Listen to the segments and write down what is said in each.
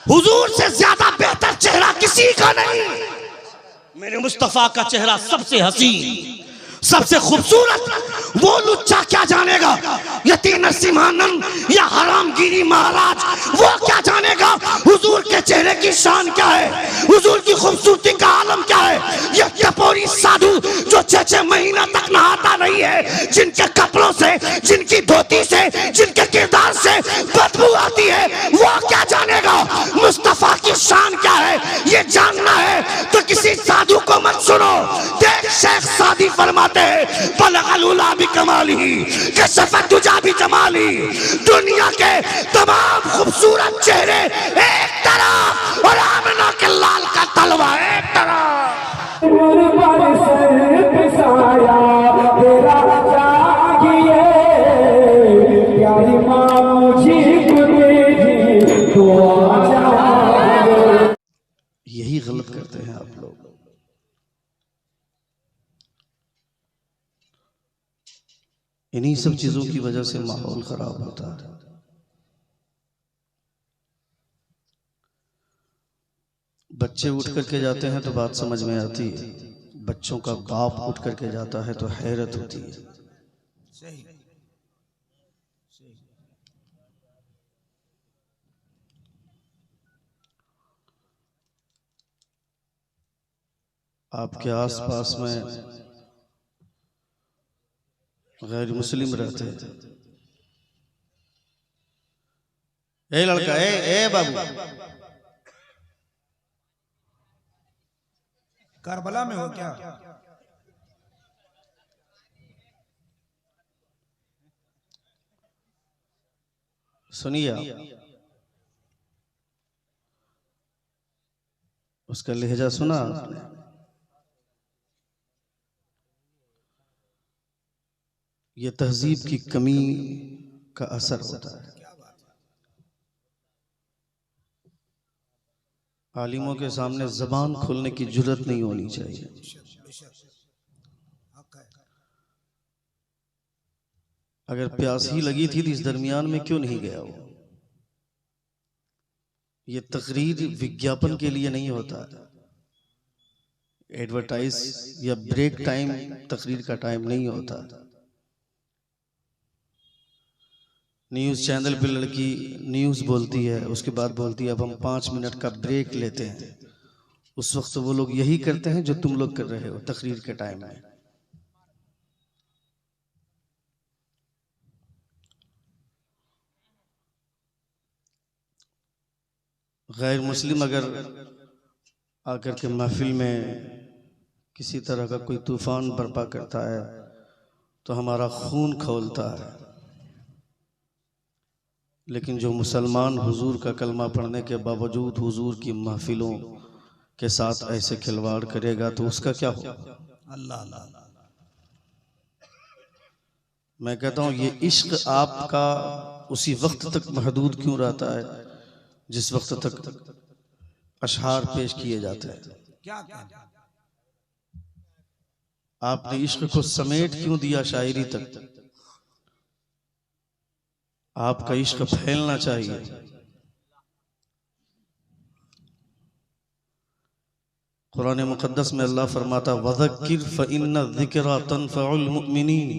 हुजूर से ज्यादा बेहतर चेहरा किसी का नहीं। मेरे मुस्तफा का चेहरा सबसे हसीन, सबसे खूबसूरत। वो लुच्चा क्या जानेगा यतीम नरसिम्हानंद या हरामगिरी महाराज, वो क्या जानेगा हुजूर के चेहरे की शान क्या है, हुजूर की खूबसूरती का आलम क्या है। ये टपोरी साधु जो 6-6 महीना तक नहाता नहीं है, जिनके कपड़ों से, जिनकी धोती से, जिनके किरदार से बदबू आती है, वो क्या जानेगा मुस्तफा की शान क्या है। ये जानना है तो किसी साधु को मत सुनो। देख शेख सादी फरमाते हैं बलगलुला भी कमाली कसफत तुझा भी जमाली। दुनिया के तमाम खूबसूरत चेहरे एक तरफ और आमना के लाल का तलवा एक तरफ। यही गलत करते हैं आप लोग। इन्हीं सब चीजों की वजह से माहौल खराब होता है। बच्चे उठ करके जाते हैं तो बात समझ में आती है, बच्चों का बाप उठ करके जाता है तो हैरत होती है। आपके आसपास में गैर मुस्लिम रहते हैं। ए लड़का, ए बाबू, करबला में हो क्या? सुनिए, उसका लहजा सुना आपने? ये तहजीब की कमी का असर होता है। आलिमों के सामने जबान खोलने की जुर्रत नहीं होनी चाहिए। अगर प्यास ही लगी थी तो इस दरमियान में क्यों नहीं गया वो? ये तकरीर विज्ञापन के लिए नहीं होता, एडवर्टाइज या ब्रेक टाइम तकरीर का टाइम नहीं होता। न्यूज़ चैनल पे लड़की न्यूज़ बोलती है, उसके बाद बोलती है अब हम 5 मिनट का ब्रेक लेते हैं। उस वक्त वो लोग यही करते हैं जो तुम लोग कर रहे हो तकरीर के टाइम में। गैर मुस्लिम अगर आकर के महफिल में किसी तरह का कोई तूफान बर्पा करता है तो हमारा खून खौलता है, लेकिन जो मुसलमान हुजूर का कलमा पढ़ने के बावजूद हुजूर की महफिलों के साथ ऐसे खिलवाड़ करेगा तो उसका क्या हो? अल्लाह अल्लाह। मैं कहता हूँ ये इश्क आपका उसी वक्त तक महदूद क्यों रहता है जिस वक्त तक अशहार पेश किए जाते हैं। क्या कहना? आपने इश्क को समेट क्यों दिया शायरी तक? आपका इश्क फैलना चाहिए। कुरान मुकद्दस में अल्लाह फरमाता वज़क्किर फ़इन्न ज़िक्रा तनफ़उल मुमिनीन।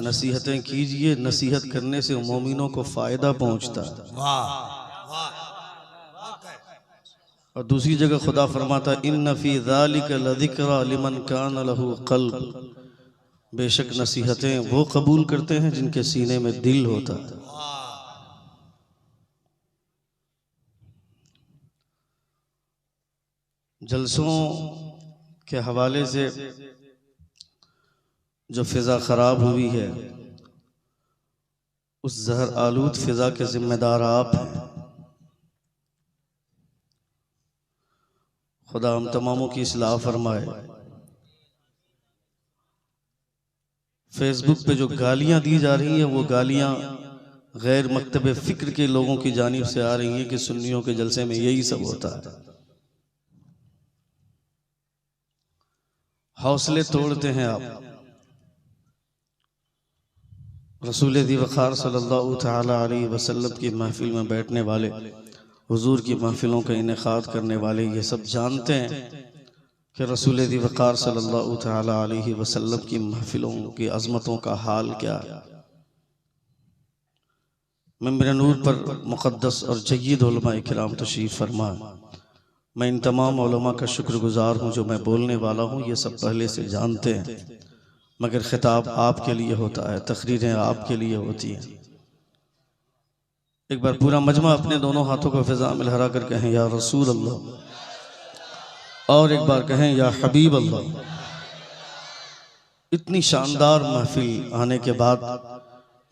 नसीहतें कीजिए, नसीहत करने से मोमिनों को फायदा पहुंचता है। और दूसरी जगह खुदा फरमाता इन्न फ़ी ज़ालिका लज़िक्रा लिमन कान लहू क़ल्ब। बेशक नसीहतें वो कबूल करते हैं जिनके सीने में दिल होता है। जलसों के हवाले से जो फिजा खराब हुई है उस जहर आलूद फिजा के जिम्मेदार आप हैं। खुदा हम तमामों की इस्लाह फरमाए। फेसबुक पे जो गालियां दी जा रही हैं वो गालियां गैर मकतब फिक्र के लोगों की जानिब से आ रही हैं कि सुन्नियों के जलसे में यही सब होता है। हौसले तोड़ते हैं आप। रसूल दी वक़ार सल्लल्लाहु तआला अलैहि वसल्लम की महफिल में बैठने वाले हुजूर की महफिलों का इनेकाद करने वाले ये सब जानते हैं कि रसूल दी वक़ार सल्लल्लाहु तआला अलैहि वसल्लम की महफिलों की अज़मतों का हाल क्या है। मिंबर नूर पर मुक़द्दस और जय्यद उलमा किराम तशरीफ़ फरमाए। मैं इन तमाम उलमा का शुक्रगुजार हूँ जो मैं बोलने वाला हूँ, ये सब पहले से जानते हैं, मगर खिताब आपके लिए होता है, तकरीरें आपके लिए होती हैं। एक बार पूरा मजमा अपने दोनों हाथों को फिजा में लहरा कर कहें या रसूल अल्लाह, और एक बार कहें या हबीब अल्लाह। इतनी शानदार महफिल आने के बाद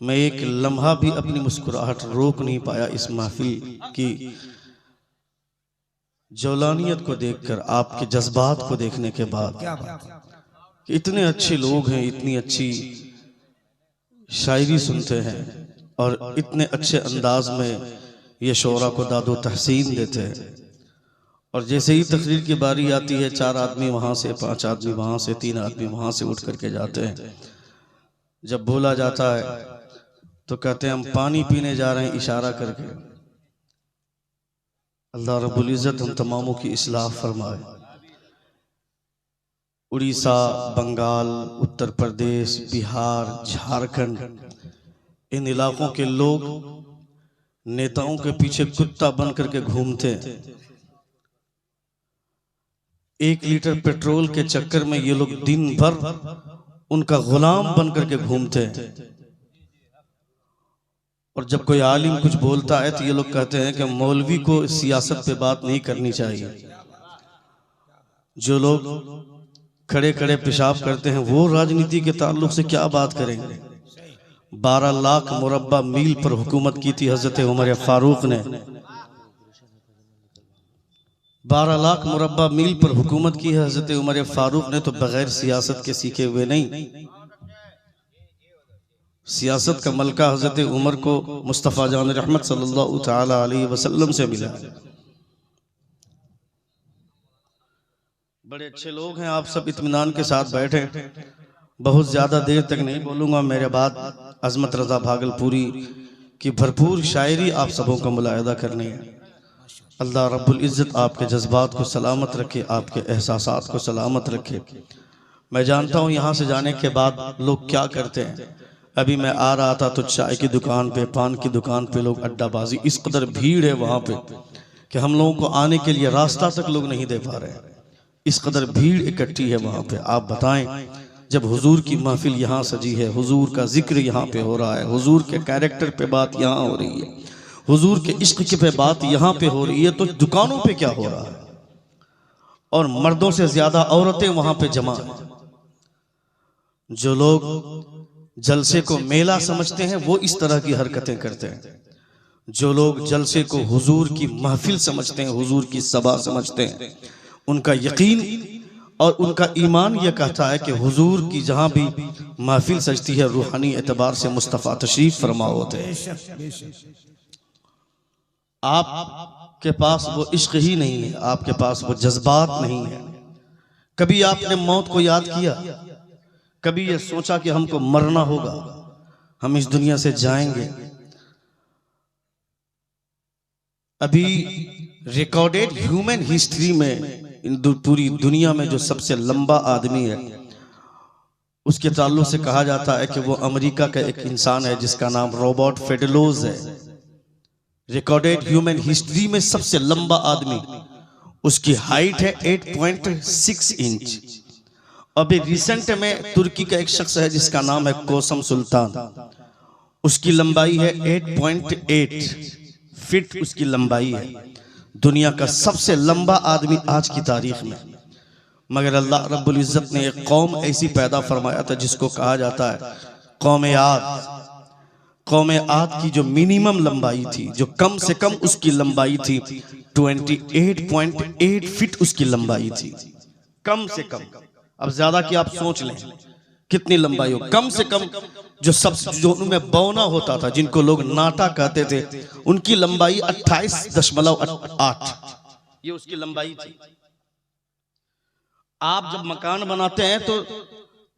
मैं एक लम्हा भी अपनी मुस्कुराहट रोक नहीं पाया। इस महफिल की जौलानियत को देखकर, आपके जज्बात को देखने के बाद, क्या बात है। कि इतने अच्छे लोग हैं, इतनी अच्छी शायरी सुनते हैं और इतने अच्छे अंदाज में ये शोरा को दादो तहसीन देते हैं। और जैसे ही तकरीर की बारी आती है, 4 आदमी वहाँ से, 5 आदमी वहाँ से, 3 आदमी वहाँ से उठ करके जाते हैं। जब बोला जाता है तो कहते हैं हम पानी पीने जा रहे हैं, इशारा करके। अल्लाह रब्बुल इज़्ज़त हम तमामों की इस्लाह फरमाए। उड़ीसा, बंगाल, उत्तर प्रदेश, बिहार, झारखंड, इन इलाकों के लोग नेताओं के पीछे कुत्ता बन करके घूमते हैं। 1 लीटर पेट्रोल के चक्कर में ये लोग दिन भर उनका गुलाम बन करके घूमते हैं। और जब कोई आलिम कुछ बोलता है तो ये लोग कहते हैं कि मौलवी को सियासत पे बात नहीं करनी चाहिए। जो लोग खड़े खड़े पेशाब करते हैं वो राजनीति के ताल्लुक से क्या बात करेंगे। 12 लाख मुरब्बा मील पर हुकूमत की थी हजरत उमर फारूक ने। 12 लाख मुरब्बा मील पर हुकूमत की है हजरत उमर फारूक ने, तो बगैर सियासत के सीखे हुए नहीं। सियासत का मलका हजरत उमर को मुस्तफ़ा जान रहमत सल्लल्लाहु तआला अलैहि वसल्लम से मिला। बड़े अच्छे लोग हैं, आप सब इत्मीनान के साथ बैठे। बहुत ज्यादा देर तक नहीं बोलूंगा। मेरे बाद अजमत रजा भागलपुरी की भरपूर शायरी आप सबों का मुलाहिदा करनी है। अल्लाह रब्बुल इज़्ज़त आपके जज्बात को सलामत रखे, आपके एहसासात को सलामत रखे। मैं जानता हूँ यहाँ से जाने के बाद लोग क्या करते हैं। अभी मैं आ रहा था तो चाय की दुकान पे, पान की दुकान पे लोग अड्डाबाजी, इस कदर भीड़ है वहाँ पे कि हम लोगों को आने के लिए रास्ता तक लोग नहीं दे पा रहे हैं। इस कदर भीड़ इकट्ठी है वहाँ पे। आप बताएं, जब हुजूर की महफिल यहाँ सजी है, हुजूर का जिक्र यहाँ पे हो रहा है, हुजूर के कैरेक्टर पे बात यहाँ हो रही है, हुजूर के इश्क के पे बात यहाँ पे हो रही है, तो दुकानों पे क्या हो रहा है। और मर्दों से ज्यादा औरतें वहाँ पे जमा हैं। जो लोग जलसे को मेला समझते हैं वो इस तरह की हरकतें करते हैं। जो लोग जलसे को हुजूर की महफिल समझते हैं, हुजूर की सभा समझते हैं, उनका यकीन और उनका ईमान यह कहता है कि हुजूर की जहां भी महफिल सजती है रूहानी एतबार से मुस्तफ़ा तशरीफ फरमा होते हैं। आपके पास वो इश्क ही नहीं है, आपके पास वो जज्बात नहीं है। कभी आपने मौत को याद किया? कभी ये सोचा कि हमको मरना होगा, हम इस दुनिया से जाएंगे? अभी रिकॉर्डेड ह्यूमन हिस्ट्री में पूरी दुनिया में जो सबसे लंबा आदमी है उसके ताल्लुक से कहा जाता है कि वो अमेरिका का एक इंसान है जिसका नाम रॉबर्ट फेडलोज है। रिकॉर्डेड ह्यूमन हिस्ट्री में सबसे लंबा आदमी, उसकी हाइट है 8.6 इंच। अभी रिसेंट में तुर्की का एक शख्स है जिसका नाम है कोसम सुल्तान, उसकी लंबाई है 8.8 फीट उसकी लंबाई है। दुनिया का सबसे लंबा आदमी आज की तारीख में। मगर अल्लाह रब्बुल इज़्ज़त ने एक कौम ऐसी पैदा फरमाया था जिसको कहा जाता है कौम आद। कौम आद की जो मिनिमम लंबाई थी, जो कम से कम उसकी लंबाई थी 28.8 फीट उसकी लंबाई थी, कम से कम। अब ज्यादा की आप सोच लें कितनी लंबाई हो। कम से कम जो उनमें बौना होता था, जिनको लोग नाटा कहते थे, उनकी लंबाई 28.8 ये उसकी लंबाई थी। आप जब मकान बनाते हैं तो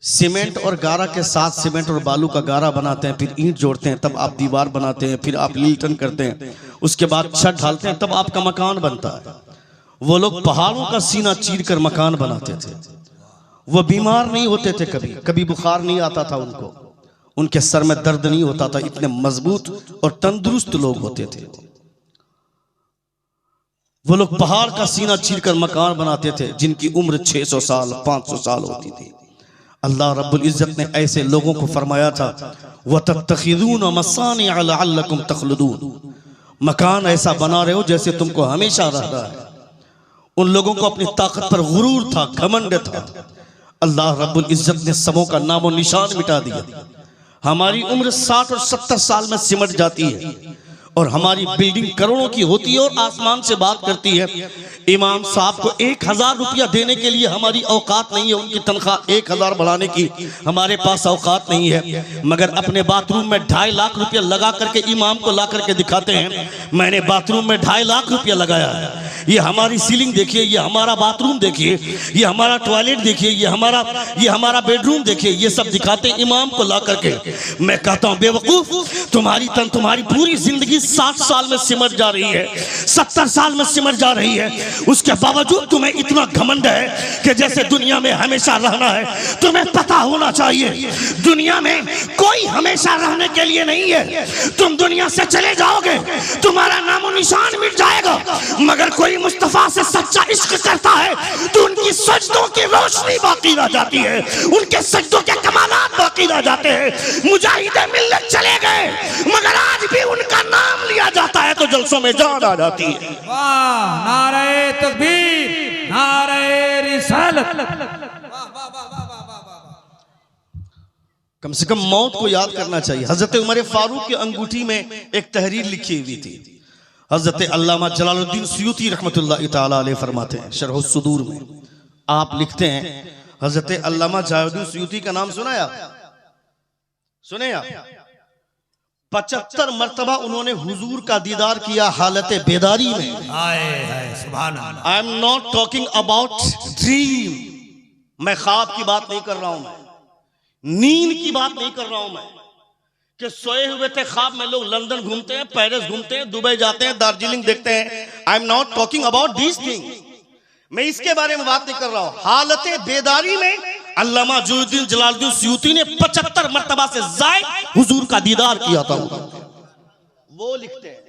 सीमेंट और गारा के साथ सीमेंट और बालू का गारा बनाते हैं, फिर ईंट जोड़ते हैं, तब आप दीवार बनाते हैं, फिर आप लिंटन करते हैं, उसके बाद छत ढालते हैं, तब आपका मकान बनता है। वो लोग पहाड़ों का सीना चीर कर मकान बनाते थे। वो बीमार नहीं होते थे, कभी कभी बुखार नहीं आता था उनको, उनके सर में दर्द नहीं होता था, इतने मजबूत और तंदुरुस्त लोग होते थे। वो लोग पहाड़ का सीना चीर कर मकान बनाते थे, जिनकी उम्र 600 साल 500 साल होती थी। अल्लाह रब्बुल इज्जत ने ऐसे लोगों को फरमाया था, वतत्तखिज़ून मसानिअ लअल्लकुम तख़लुदून, मकान ऐसा बना रहे हो जैसे तुमको हमेशा रहना है। उन लोगों को अपनी ताकत पर गुरूर था, घमंड था। अल्लाह रब्बुल इज्जत ने सबों का नामो निशान मिटा दिया। हमारी उम्र 60 और 70 साल में सिमट जाती है और हमारी बिल्डिंग करोड़ों की होती है और आसमान से बात करती है। इमाम साहब को 1000 रुपया देने के लिए हमारी औकात नहीं है, उनकी तनख्वाह 1000 बढ़ाने की हमारे पास औकात नहीं है, मगर अपने बाथरूम में 2.5 लाख रुपया लगा करके इमाम को ला करके दिखाते हैं, मैंने बाथरूम में 2.5 लाख रुपया लगाया है, ये हमारी सीलिंग देखिए, ये हमारा बाथरूम देखिए, ये हमारा टॉयलेट देखिए, ये हमारा बेडरूम देखिए, ये सब दिखाते हैं इमाम को ला करके। मैं कहता हूँ बेवकूफ, तुम्हारी पूरी जिंदगी 60 साल में सिमट जा रही है, 70 साल में सिमट जा रही है, उसके बावजूद तुम्हें इतना घमंड है कि जैसे दुनिया में हमेशा रहना है। तुम्हें पता होना चाहिए दुनिया में कोई हमेशा रहने के लिए नहीं है। तुम दुनिया से चले जाओगे, तुम्हारा नामो निशान मिट जाएगा, मगर कोई मुस्तफा से सच्चा इश्क करता है तो उनकी सजदों की रोशनी बाकी रह जाती है, उनके सजदों के कमालात बाकी रह जाते हैं। मुजाहिदे मिल्लत चले गए, मगर आज भी उनका नाम लिया जाता है तो जलसों में जान आ जाती है। वाह, नारे तकबीर, नारे रिसालत। कम से कम मौत को याद करना चाहिए। हजरत उमर फारूक की अंगूठी में एक तहरीर लिखी हुई थी। हजरत अल्लामा जलालुद्दीन सुयूती रहमतुल्लाह तआला अलैह फरमाते हैं शरह सुदूर में, आप लिखते हैं, हजरत अल्लामा जलालुद्दीन सुयूती का नाम सुना सुने आप? 75 मरतबा उन्होंने हुजूर का दीदार किया हालत बेदारी में। सुभान अल्लाह। I am not talking about dream, मैं ख्वाब की बात नहीं कर रहा हूं, मैं नींद की बात नहीं कर रहा हूं, मैं कि सोए हुए थे ख्वाब में लोग लंदन घूमते हैं, पेरिस घूमते हैं, दुबई जाते हैं, दार्जिलिंग देखते हैं। आई am not talking about these thing, मैं इसके बारे में बात नहीं कर रहा हूं। हालत बेदारी में अल्लामा जलालुद्दीन सुयूती ने 75 मरतबा से ज़ायद हुजूर का दीदार किया था। वो लिखते हैं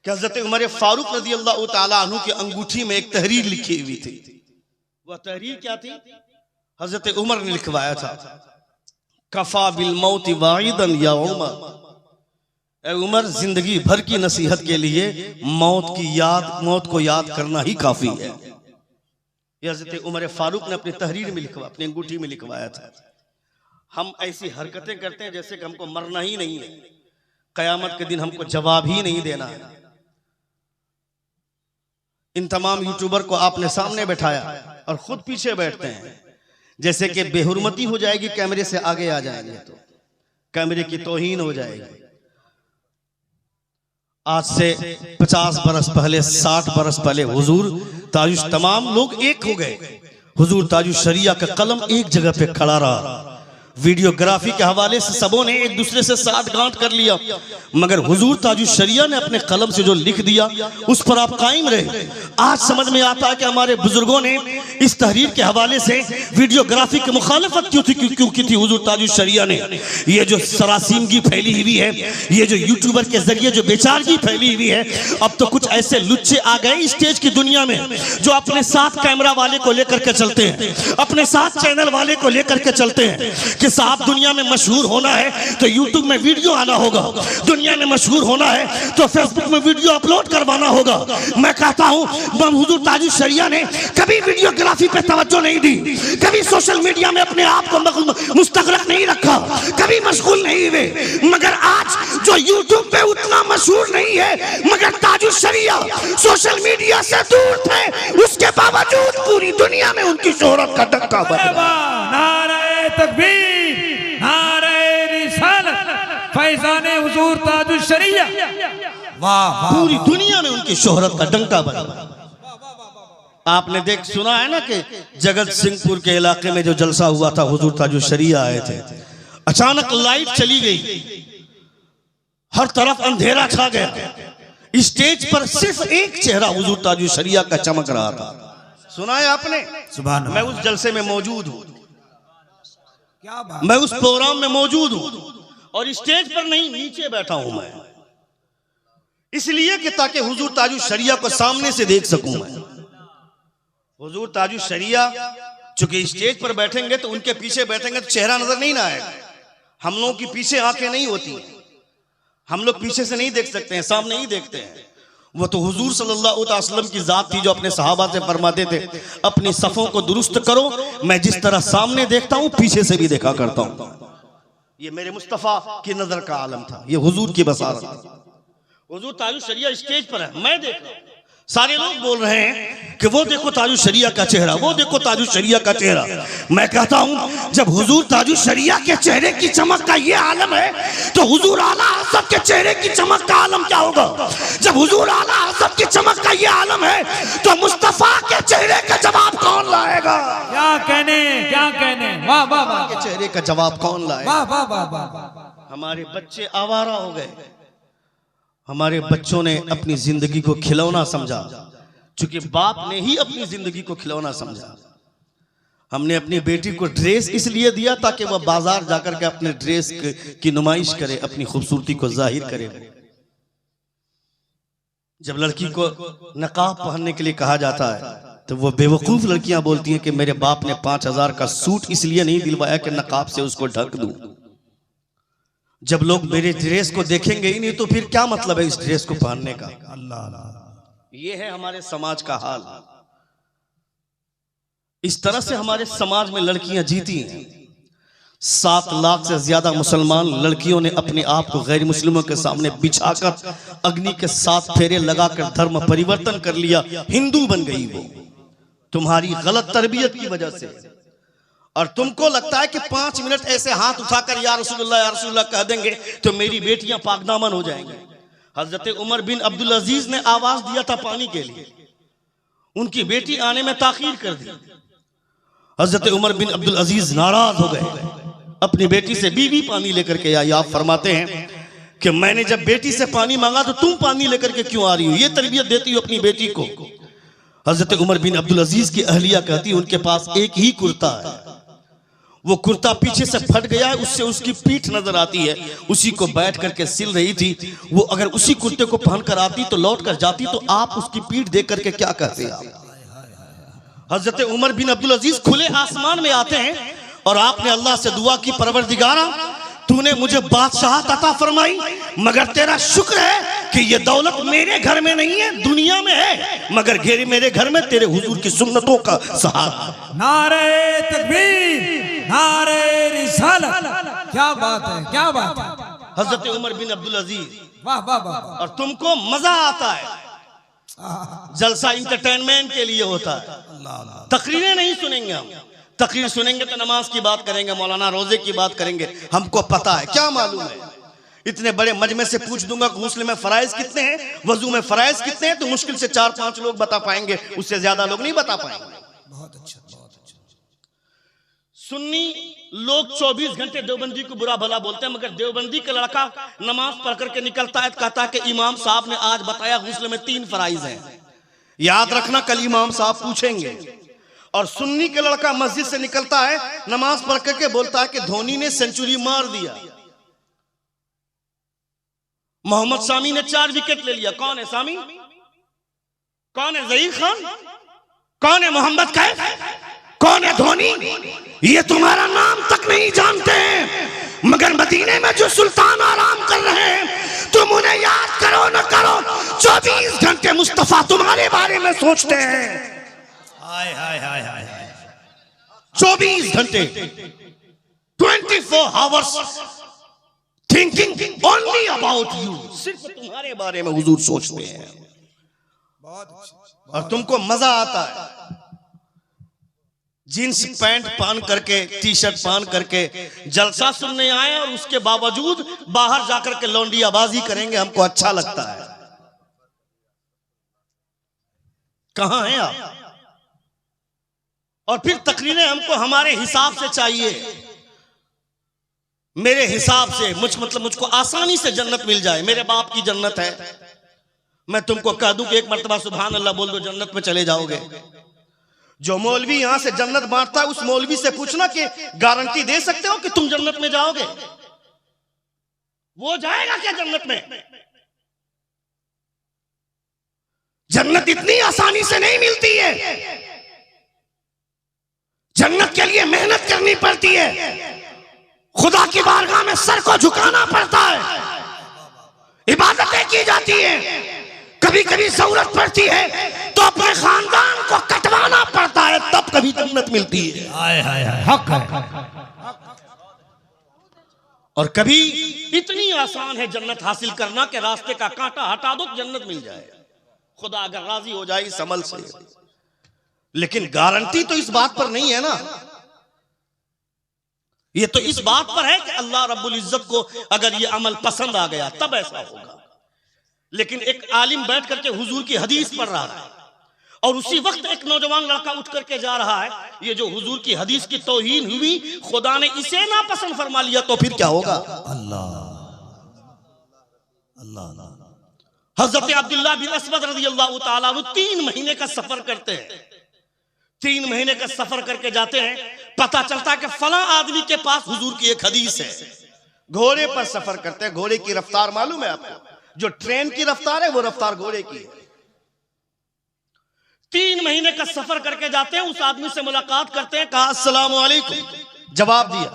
कि हजरत उमर फारूक रज़ियल्लाहु ताला अन्हु की अंगूठी में एक तहरीर लिखी हुई थी। वह तहरीर क्या थी? हजरत उमर ने लिखवाया था, कफा बिल मौत वाइदन या उमर, ए उमर, जिंदगी भर की नसीहत के लिए मौत को याद करना ही काफी है। हजरत उमर फारूक ने अपनी तहरीर में अपनी अंगूठी में लिखवाया था। हम ऐसी हरकतें करते हैं जैसे कि हमको मरना ही नहीं है, कयामत के दिन हमको जवाब ही नहीं देना है। इन तमाम यूट्यूबर को आपने सामने बैठाया और खुद पीछे बैठते हैं, जैसे कि बेहुरमती हो जाएगी, कैमरे से आगे आ जाएंगे तो कैमरे की तौहीन हो जाएगी। आज से 50 बरस पहले, 60 बरस पहले हुजूर ताजुश, तमाम लोग एक हो गए। हुजूर ताजुश शरिया का कलम एक जगह पे खड़ा रहा। वीडियोग्राफी के हवाले से सबों ने एक दूसरे से साठ गांठ कर लिया, मगर हुजूर ताजुश शरिया ने अपने कलम से जो लिख दिया उस पर आप कायम रहे। आज समझ में आता है कि हमारे बुजुर्गों ने इस तहरीर के हवाले से वीडियोग्राफी की मुखालफत क्यों की थी। हुजूर ताजुश शरिया ने ये जो सरासीमगी फैली हुई है, ये जो यूट्यूबर के जरिए जो बेचारगी फैली हुई है, अब तो कुछ ऐसे लुच्चे आ गए स्टेज की दुनिया में जो अपने साथ कैमरा वाले को लेकर के चलते हैं, अपने साथ चैनल वाले को लेकर के चलते हैं कि साहब दुनिया में मशहूर होना है तो यूट्यूब में वीडियो आना होगा, दुनिया में मशहूर होना है तो फेसबुक में वीडियो अपलोड करवाना होगा। मैं कहता हूं हुजूर ताजुश शरिया ने कभी वीडियोग्राफी पे तवज्जो नहीं दी, कभी सोशल मीडिया में अपने आप को मुस्तगरक नहीं रखा, कभी मशगूल नहीं हुए, मगर आज जो यूट्यूब पे उतना मशहूर नहीं है, मगर ताजुश शरिया सोशल मीडिया से दूर थे, उसके बावजूद पूरी दुनिया में उनकी शोहरत का डंका बजा। नारे तकबीर, नारे रिसालत, फैज़ाने हुजूर ताजुश शरिया। वाह, पूरी दुनिया में उनकी शोहरत का डंका बजा। आपने देख सुना है ना कि जगत सिंहपुर के इलाके में जो जलसा हुआ था, हुजूर ताजुश शरिया आए थे, अचानक लाइट चली गई, हर तरफ अंधेरा छा गया, स्टेज पर सिर्फ एक चेहरा हुजूर ताजुश शरिया का चमक रहा था। सुना है आपने? सुभान अल्लाह। मैं उस जलसे में मौजूद हूं, क्या बात। मैं उस प्रोग्राम में मौजूद हूं और स्टेज पर नहीं, नीचे बैठा हूं मैं, इसलिए कि ताकि हुजूर ताजुश शरिया को सामने से देख सकूं मैं। हुजूर ताजुश शरिया चूंकि स्टेज पर बैठेंगे तो उनके पीछे बैठेंगे तो चेहरा नजर नहीं ना आएगा। हम लोगों की पीछे आंखें नहीं होती, हम लोग पीछे से नहीं देख सकते हैं, सामने ही देखते हैं। वो तो हुजूर सल्लल्लाहु अलैहि वसल्लम की जात थी जो अपने सहाबा से फरमाते थे, अपनी सफों को दुरुस्त करो, मैं जिस तरह सामने देखता हूं पीछे से भी देखा करता हूं। ये मेरे मुस्तफा की नजर का आलम था, ये हुजूर की बसारत थी। हुजूर ताजुश शरिया स्टेज पर है, मैं देख रहा हूं, सारे लोग बोल रहे हैं कि वो देखो ताजुश शरिया का चेहरा, वो देखो ताजुश शरिया का चेहरा। मैं कहता हूं जब हुजूर ताजुश शरिया के चेहरे की चमक का ये आलम है तो हुजूर आला हज़रत के चेहरे की चमक का आलम क्या होगा? जब हुजूर आला हज़रत की चमक का ये आलम है तो मुस्तफा के चेहरे का जवाब कौन लाएगा? क्या कहने, क्या कहने, वाह वाह वाह। के चेहरे का जवाब कौन लाएगा? वाह वाह वाह वाह। हमारे बच्चे आवारा हो गए, हमारे बच्चों ने अपनी जिंदगी को खिलौना समझा, चूंकि बाप ने ही अपनी जिंदगी को खिलौना समझा। हमने अपनी बेटी को ड्रेस इसलिए दिया ताकि वह बाजार जाकर के अपने ड्रेस की नुमाइश करे, अपनी खूबसूरती को जाहिर करे। जब लड़की को नकाब पहनने के लिए कहा जाता है तो वो बेवकूफ लड़कियां बोलती हैं कि मेरे बाप ने 5000 का सूट इसलिए नहीं दिलवाया कि नकाब से उसको ढक दूं। जब लोग मेरे ड्रेस को देखेंगे ही नहीं तो फिर क्या मतलब है इस ड्रेस को पहनने का? अल्लाह, ये है हमारे समाज का हाल। इस तरह से हमारे समाज में लड़कियां जीती हैं। 7 लाख से ज्यादा मुसलमान लड़कियों ने अपने आप को गैर मुस्लिमों के सामने बिछाकर अग्नि के 7 फेरे लगाकर धर्म परिवर्तन कर लिया, हिंदू बन गई वो, तुम्हारी गलत तरबियत की वजह से। और तुमको लगता है कि 5 मिनट ऐसे हाथ उठाकर या रसूलुल्लाह कह देंगे तो मेरी बेटियां पाकदामन हो जाएंगी। हजरत उमर बिन अब्दुल अजीज ने आवाज दिया था पानी के लिए, उनकी बेटी आने में ताखीर कर दी। हजरत उमर बिन अब्दुल अजीज नाराज हो गए, अपनी बेटी से बीवी पानी लेकर के आई। आप फरमाते हैं कि मैंने जब बेटी से पानी मांगा तो तुम पानी लेकर के क्यों आ रही हो? ये तरबियत देती हो अपनी बेटी को। हजरत उमर बिन अब्दुल अजीज की अहलिया कहती उनके पास एक ही कुर्ता है, वो कुर्ता पीछे से फट गया है, उससे उसकी पीठ नजर आती है, उसी को बैठ करके सिल रही थी। वो अगर उसी कुर्ते को पहनकर आती तो लौट कर जाती तो आप उसकी पीठ देख करके क्या कहते आप? हजरत उमर बिन अब्दुल अजीज खुले आसमान में आते हैं और आपने अल्लाह से दुआ की, परवरदिगारा तूने मुझे बादशाहत अता फरमाई, मगर तेरा शुक्र है कि ये दौलत मेरे घर में नहीं है, दुनिया में है, मगर मेरे घर में तेरे हुजूर की सुन्नतों का सहारा। नारे तकबीर, नारे रिसालत। क्या बात है, क्या बात है। हजरत उमर बिन अब्दुल अजीज, वाह वाह वाह। और तुमको मजा आता है, जलसा इंटरटेनमेंट के लिए होता है, तकरीरें नहीं सुनेंगे हम। तकरीर सुनेंगे तो नमाज की बात करेंगे, मौलाना रोजे की बात करेंगे, हमको पता है, क्या मालूम है। इतने बड़े मजमे से पूछ दूंगा कि गुस्ल में फराइज कितने हैं, वजू में फराइज कितने हैं, तो मुश्किल से 4-5 लोग बता पाएंगे, उससे ज्यादा लोग नहीं बता पाएंगे। बहुत अच्छा, बहुत अच्छा। सुन्नी लोग 24 घंटे देवबंदी को बुरा भला बोलते हैं, मगर देवबंदी का लड़का नमाज पढ़ करके निकलता है, कहता है कि इमाम साहब ने आज बताया गुस्ल में 3 फराइज हैं, याद रखना कल इमाम साहब पूछेंगे। और सुन्नी के लड़का मस्जिद से निकलता है, नमाज पढ़ करके बोलता है कि धोनी ने सेंचुरी मार दिया, मोहम्मद शामी ने 4 विकेट ले लिया। कौन है शामी? कौन है ज़हीर खान? कौन है मोहम्मद कैफ? कौन है धोनी? ये तुम्हारा नाम तक नहीं जानते हैं, मगर मदीने में जो सुल्तान आराम कर रहे हैं तुम उन्हें याद करो न करो, 24 घंटे मुस्तफा तुम्हारे बारे में सोचते हैं। हाय हाय हाय हाय, 24 घंटे, 24 hours thinking only about you, सिर्फ तुम्हारे बारे में हुजूर सोचते हैं। बहुत अच्छा। और तुमको मजा आता है जींस पैंट पहन करके, टी शर्ट पहन करके जलसा सुनने आए और उसके बावजूद बाहर जाकर के लौंडियाबाजी करेंगे, हमको अच्छा लगता है। कहां हैं आप? और फिर तकरीरें हमको हमारे हिसाब से चाहिए, मेरे हिसाब से मुझको आसानी से जन्नत मिल जाए। मेरे बाप की जन्नत है, मैं तुमको कह दूं कि एक मर्तबा सुभान अल्लाह बोल दो, जन्नत में चले जाओगे। जो मौलवी यहां से जन्नत बांटता है, उस मौलवी से पूछना कि गारंटी दे सकते हो कि तुम जन्नत में जाओगे? वो जाएगा क्या जन्नत में? जन्नत इतनी आसानी से नहीं मिलती है। जन्नत के लिए मेहनत करनी पड़ती है, खुदा की बारगाह में सर को झुकाना पड़ता है, इबादतें की जाती हैं, कभी कभी जरूरत पड़ती है तो अपने खानदान को कटवाना पड़ता है, तब कभी जन्नत मिलती है। हाय हाय हाय, हक है। और कभी इतनी आसान है जन्नत हासिल करना कि रास्ते का कांटा हटा दो तो जन्नत मिल जाए, खुदा अगर राजी हो जाए इस अमल से। लेकिन गारंटी तो इस बात पर नहीं है ना, ये तो इस बात पर है कि अल्लाह रब्बुल इज्जत को अगर ये अमल पसंद आ गया तब ऐसा होगा। लेकिन एक आलिम बैठ करके हुजूर की हदीस पढ़ रहा है और उसी वक्त एक नौजवान लड़का उठ करके जा रहा है, ये जो हुजूर की हदीस की तौहीन हुई, खुदा ने इसे ना पसंद फरमा लिया तो फिर क्या होगा? अल्लाह अल्लाह। हजरत अब्दुल्लाह बिन अस्वद रज़ियल्लाहु ताला अन्हु 3 महीने का सफर करते हैं। 3 महीने का सफर करके जाते हैं, पता चलता है कि फला आदमी के पास हुजूर की एक हदीस है। घोड़े पर सफर करते हैं, घोड़े की रफ्तार मालूम है आपको? जो ट्रेन की रफ्तार है वो रफ्तार घोड़े की है। 3 महीने का सफर करके जाते हैं, उस आदमी से मुलाकात करते हैं, कहा अस्सलामु अलैकुम, जवाब दिया।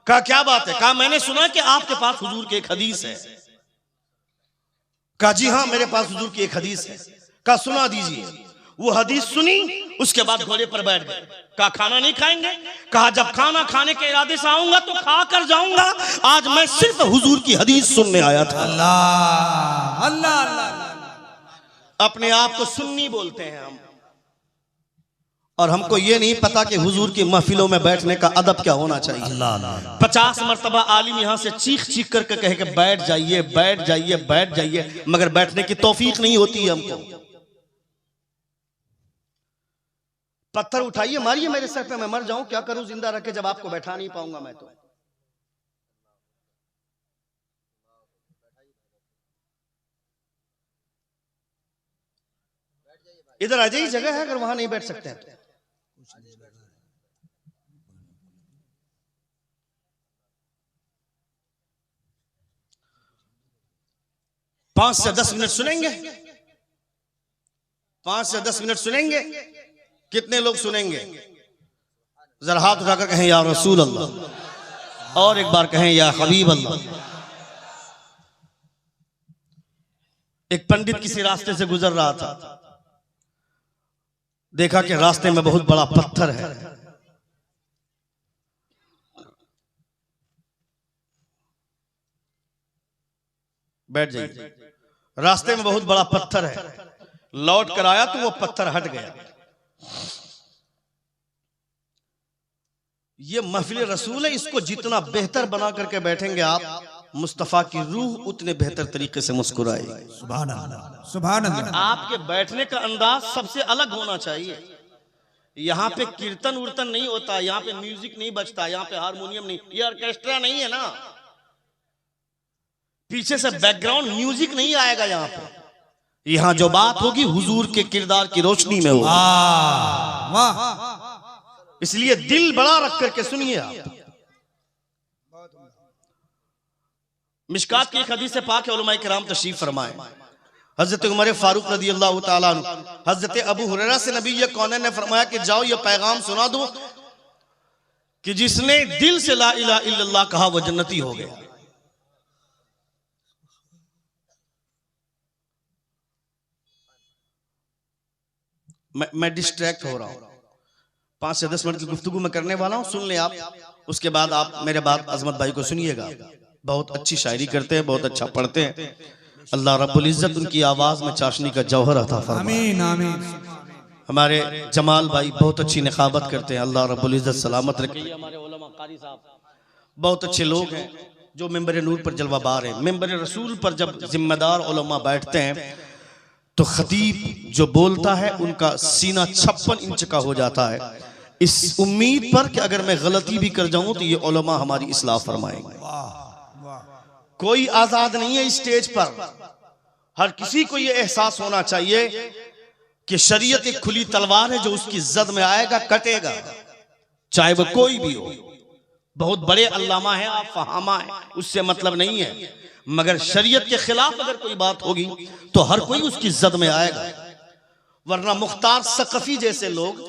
कहा क्या बात है? कहा मैंने सुना कि आपके पास हुजूर की एक हदीस है। कहा जी हाँ, मेरे पास हुजूर की एक हदीस है। कहा सुना दीजिए। वो हदीस सुनी, उसके बाद घोड़े पर बैठ गए। कहा खाना नहीं खाएंगे? कहा जब खाना खाने के इरादे से आऊंगा तो खा कर जाऊंगा, आज मैं सिर्फ हुजूर की हदीस सुनने आया था। अल्लाह अल्लाह अल्लाह। अपने आप को सुन्नी बोलते हैं हम, और हमको ये नहीं पता कि हुजूर की महफिलों में बैठने का अदब क्या होना चाहिए। अल्लाह 50 मरतबा आलिम यहां से चीख चीख करके कहे कि बैठ जाइए बैठ जाइए बैठ जाइए, मगर बैठने की तौफीक नहीं होती है हमको। पत्थर उठाइए मारिए मेरे सर पे, मैं मर जाऊं, क्या करूं जिंदा रख के जब आपको बैठा नहीं पाऊंगा मैं तो। इधर आ जाइए, जगह है अगर वहां नहीं बैठ सकते हैं तो। 5 से 10 मिनट सुनेंगे, 5 से 10 मिनट सुनेंगे। कितने लोग सुनेंगे? जरा हाथ उठाकर कहें या रसूल अल्लाह, और एक बार कहें या हबीब अल्लाह। एक पंडित किसी रास्ते से गुजर रहा था, देखा कि रास्ते में बहुत बड़ा पत्थर है। बैठ जाइए। रास्ते में बहुत बड़ा पत्थर है, लौट कर आया तो वो पत्थर हट गया। ये महफिल रसूल है, इसको जितना बेहतर बना करके बैठेंगे आप, मुस्तफा की रूह उतने बेहतर तरीके से मुस्कुराएगी। सुभान अल्लाह सुभान अल्लाह। आपके बैठने का अंदाज सबसे अलग होना चाहिए। यहाँ पे कीर्तन उर्तन नहीं होता, यहाँ पे म्यूजिक नहीं बजता, यहाँ पे हारमोनियम नहीं, ये ऑर्केस्ट्रा नहीं है ना, पीछे से बैकग्राउंड म्यूजिक नहीं आएगा यहाँ पे। यहाँ जो बात होगी हुजूर के किरदार की रोशनी में होगी। वाह। इसलिए दिल बड़ा रख करके सुनिए आप। मिशकात की एक हदीस से पाक है, उलमाए किराम तशरीफ फरमाए। हजरत उमर फारूक रज़ी अल्लाह ताला अन्हु हजरत अबू हुरैरा से नबी कौनैन ने फरमाया कि जाओ ये पैगाम सुना दो कि जिसने दिल से ला इलाहा इल्लल्लाह कहा वो जन्नती हो गया। मैं डिस्ट्रैक्ट हो रहा हूं, 5 से 10 मिनट की गुफ्तगू में करने वाला हूं, सुन ले आप। उसके बाद आप मेरे बात अजमत भाई को सुनिएगा। बहुत अच्छी शायरी करते हैं, बहुत अच्छा पढ़ते हैं। अल्लाह रब्बुल इज्जत उनकी आवाज में चाशनी का जौहर अता फरमाए। आमीन आमीन। हमारे जमाल भाई बहुत अच्छी निखाबत करते हैं, अल्लाह रब्बुल इज्जत सलामत रखे। हमारे उलमा कारी साहब बहुत अच्छे लोग हैं जो मिंबर नूर पर जलवाबार हैं। मिंबर रसूल पर जब जिम्मेदार उलमा बैठते हैं तो खतीब जो बोलता है उनका सीना 56 इंच का हो जाता है। इस उम्मीद पर कि अगर मैं गलती भी कर जाऊं तो ये उलमा हमारी इस्लाह फरमाएंगे। कोई आजाद नहीं है इस स्टेज पर। हर किसी को ये एहसास होना चाहिए कि शरीयत एक खुली तलवार है, जो उसकी जद में आएगा कटेगा, चाहे वो कोई भी हो। बहुत बड़े अल्लामा है आप, फहामा है, उससे मतलब नहीं है, मगर शरीयत के खिलाफ अगर कोई बात होगी तो हर कोई उसकी जद में आएगा। वरना मुख्तार सकफी जैसे लोग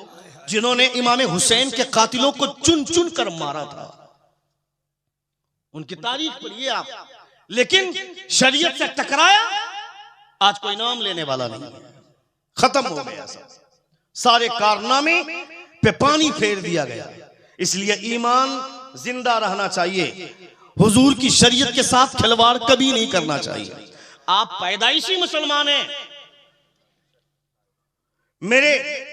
जिन्होंने इमाम हुसैन के कातिलों को चुन चुन कर मारा था, उनकी तारीख पढ़िए आप, लेकिन शरीयत से टकराया, आज कोई नाम लेने वाला नहीं है, खत्म हो गया सब। सारे कारनामे पे पानी फेर दिया गया। इसलिए ईमान जिंदा रहना चाहिए, हुजूर की शरीयत के साथ खिलवाड़ कभी नहीं करना चाहिए। आप पैदाइशी मुसलमान हैं। मेरे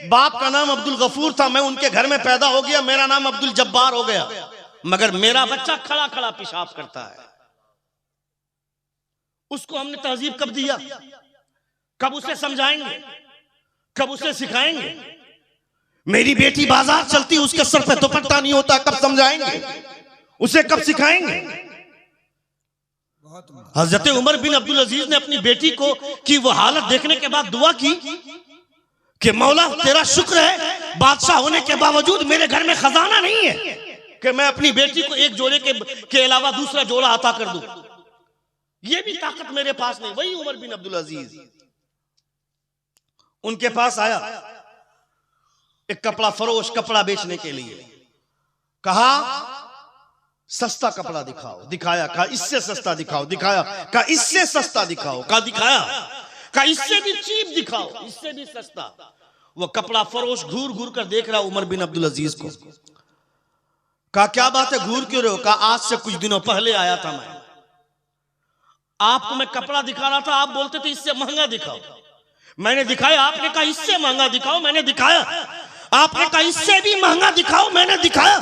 बाप का नाम अब्दुल गफूर था, मैं उनके घर में पैदा हो गया, मेरा नाम अब्दुल जब्बार हो गया, मगर मेरा बच्चा खड़ा खड़ा पेशाब करता है। उसको हमने तहजीब कब दिया? कब उसे समझाएंगे? कब उसे सिखाएंगे? मेरी बेटी बाजार चलती, उसके सर पे दुपट्टा नहीं होता, कब समझाएंगे उसे? कब सिखाएंगे? हजरत उमर बिन अब्दुल अजीज ने अपनी बेटी को की वो हालत देखने के बाद दुआ की कि मौला तेरा शुक्र है बादशाह होने के बावजूद मेरे घर में खजाना नहीं है कि मैं अपनी बेटी को एक जोड़े के अलावा दूसरा जोड़ा अता कर दूं। ये भी ताकत मेरे पास नहीं। वही उमर बिन अब्दुल अजीज उनके पास आया एक कपड़ा फरोश कपड़ा बेचने के लिए, कहा सस्ता कपड़ा दिखाओ, दिखाया, कहा इससे सस्ता दिखाओ, दिखाया, कहा इससे सस्ता दिखाओ, कहा दिखाया, कहा इससे भी चीप दिखाओ, इससे भी सस्ता। वो कपड़ा फरोश घूर घूर कर देख रहा उमर बिन अब्दुल अजीज को। कहा क्या बात है, घूर क्यों रहे हो? कहा आज से कुछ दिनों पहले आया था मैं, आपको मैं कपड़ा दिखा रहा था, आप बोलते थे इससे महंगा दिखाओ, मैंने दिखाया, आपने कहा इससे महंगा दिखाओ, मैंने दिखाया, आपने कहा इससे भी महंगा दिखाओ, मैंने दिखाया,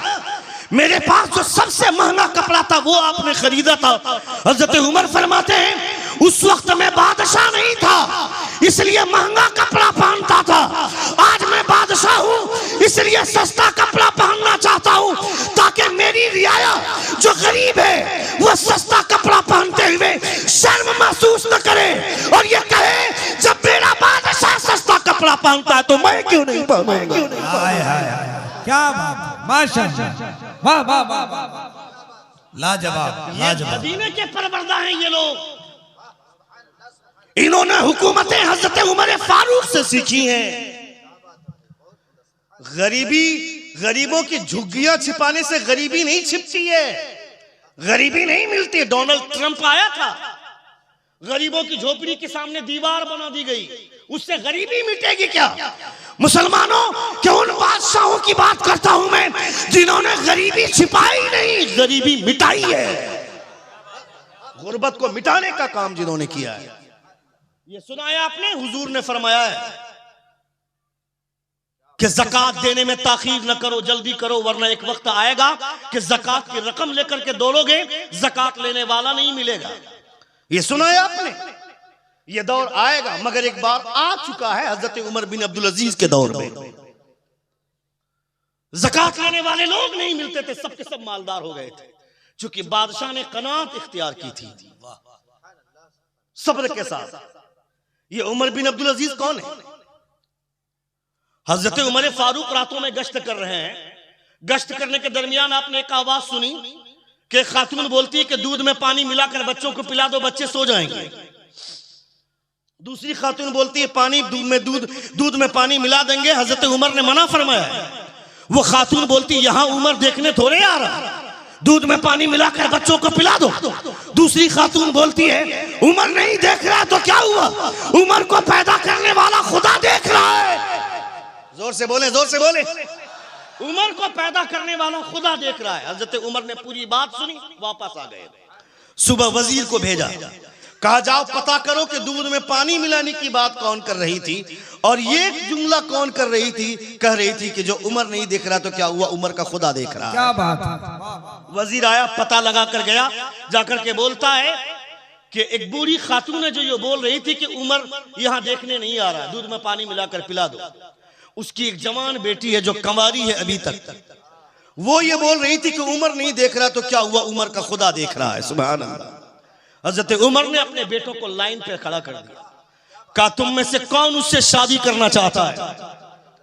मेरे पास जो सबसे महंगा कपड़ा था वो आपने खरीदा था। हजरत उमर फरमाते हैं उस वक्त मैं बादशाह नहीं था इसलिए महंगा कपड़ा पहनता था, आज मैं बादशाह हूं इसलिए सस्ता कपड़ा पहनना चाहता हूं, ताकि मेरी रियाया जो गरीब है वो सस्ता कपड़ा पहनते हुए शर्म महसूस न करे और ये कहे जब मेरा बादशाह सस्ता कपड़ा पहनता है तो मैं क्यों नहीं पहनूंगा। क्या बात, माशाअल्लाह, वाह वाह वाह वाह, लाजवाब लाजवाब। मदीने के परवरदा हैं ये लोग, इन्होंने हुकूमतें हजरत उमर फारूक से सीखी हैं। गरीबों की झुग्गियां छिपाने से गरीबी नहीं छिपती है, गरीबी नहीं मिलती। डोनाल्ड ट्रंप आया था, गरीबों की झोपड़ी के सामने दीवार बना दी गई, उससे गरीबी मिटेगी क्या? मुसलमानों क्यों उन बादशाहों की बात करता हूं मैं जिन्होंने गरीबी छिपाई नहीं, गरीबी मिटाई है। गुर्बत को मिटाने का काम जिन्होंने किया है। ये सुनाया आपने, हुजूर ने फरमाया है कि ज़कात देने में ताखीर न करो, जल्दी करो, वरना एक वक्त आएगा कि ज़कात की रकम लेकर के दौड़ोगे, ज़कात लेने वाला नहीं मिलेगा। ये सुनाया आपने, ये दौर आएगा, मगर एक बार आ चुका है हजरत उमर बिन अब्दुल अजीज के दौर में। ज़कात लेने वाले लोग नहीं मिलते थे, सबके सब मालदार हो गए थे, क्योंकि बादशाह ने कनात इख्तियार की थी सब्र के साथ। ये उमर बिन अब्दुल अजीज कौन है? हजरत उमर फारूक रातों में गश्त कर रहे हैं, गश्त करने के दरमियान आपने एक आवाज सुनी कि खातून बोलती है कि दूध में पानी मिलाकर बच्चों को पिला दो, बच्चे सो जाएंगे। दूसरी खातून बोलती है पानी दूध में पानी मिला देंगे, हजरत उमर ने मना फरमाया। वो खातून बोलती यहां उमर देखने थोड़े आ रहा, दूध में पानी मिलाकर बच्चों को पिला दो। दूसरी खातून बोलती है उमर नहीं देख रहा तो क्या हुआ, उमर को पैदा करने वाला खुदा देख रहा है। जोर से बोले, जोर से बोले। उमर को पैदा करने वाला खुदा देख रहा है। हजरत उमर ने पूरी बात सुनी, वापस आ गए। सुबह वजीर को भेजा, कहा जाओ पता करो कि दूध में पानी मिलाने की बात कौन कर रही थी और ये जुमला कौन कर रही थी, कह रही थी कि जो उमर नहीं देख रहा तो क्या हुआ, उमर का खुदा देख रहा है। क्या बात है। वजीर आया, पता लगा कर गया, जाकर के बोलता है कि एक बूढ़ी खातून है जो ये बोल रही थी कि उमर यहाँ देखने नहीं आ रहा, दूध में पानी मिलाकर पिला दो। उसकी एक जवान बेटी है जो कंवारी है अभी तक, वो ये बोल रही थी कि उमर नहीं देख रहा तो क्या हुआ, उमर का खुदा देख रहा है। सुभान अल्लाह। हजरत उमर ने अपने बेटों को लाइन पे खड़ा कर दिया, कहा तुम में से कौन उससे शादी करना चाहता है?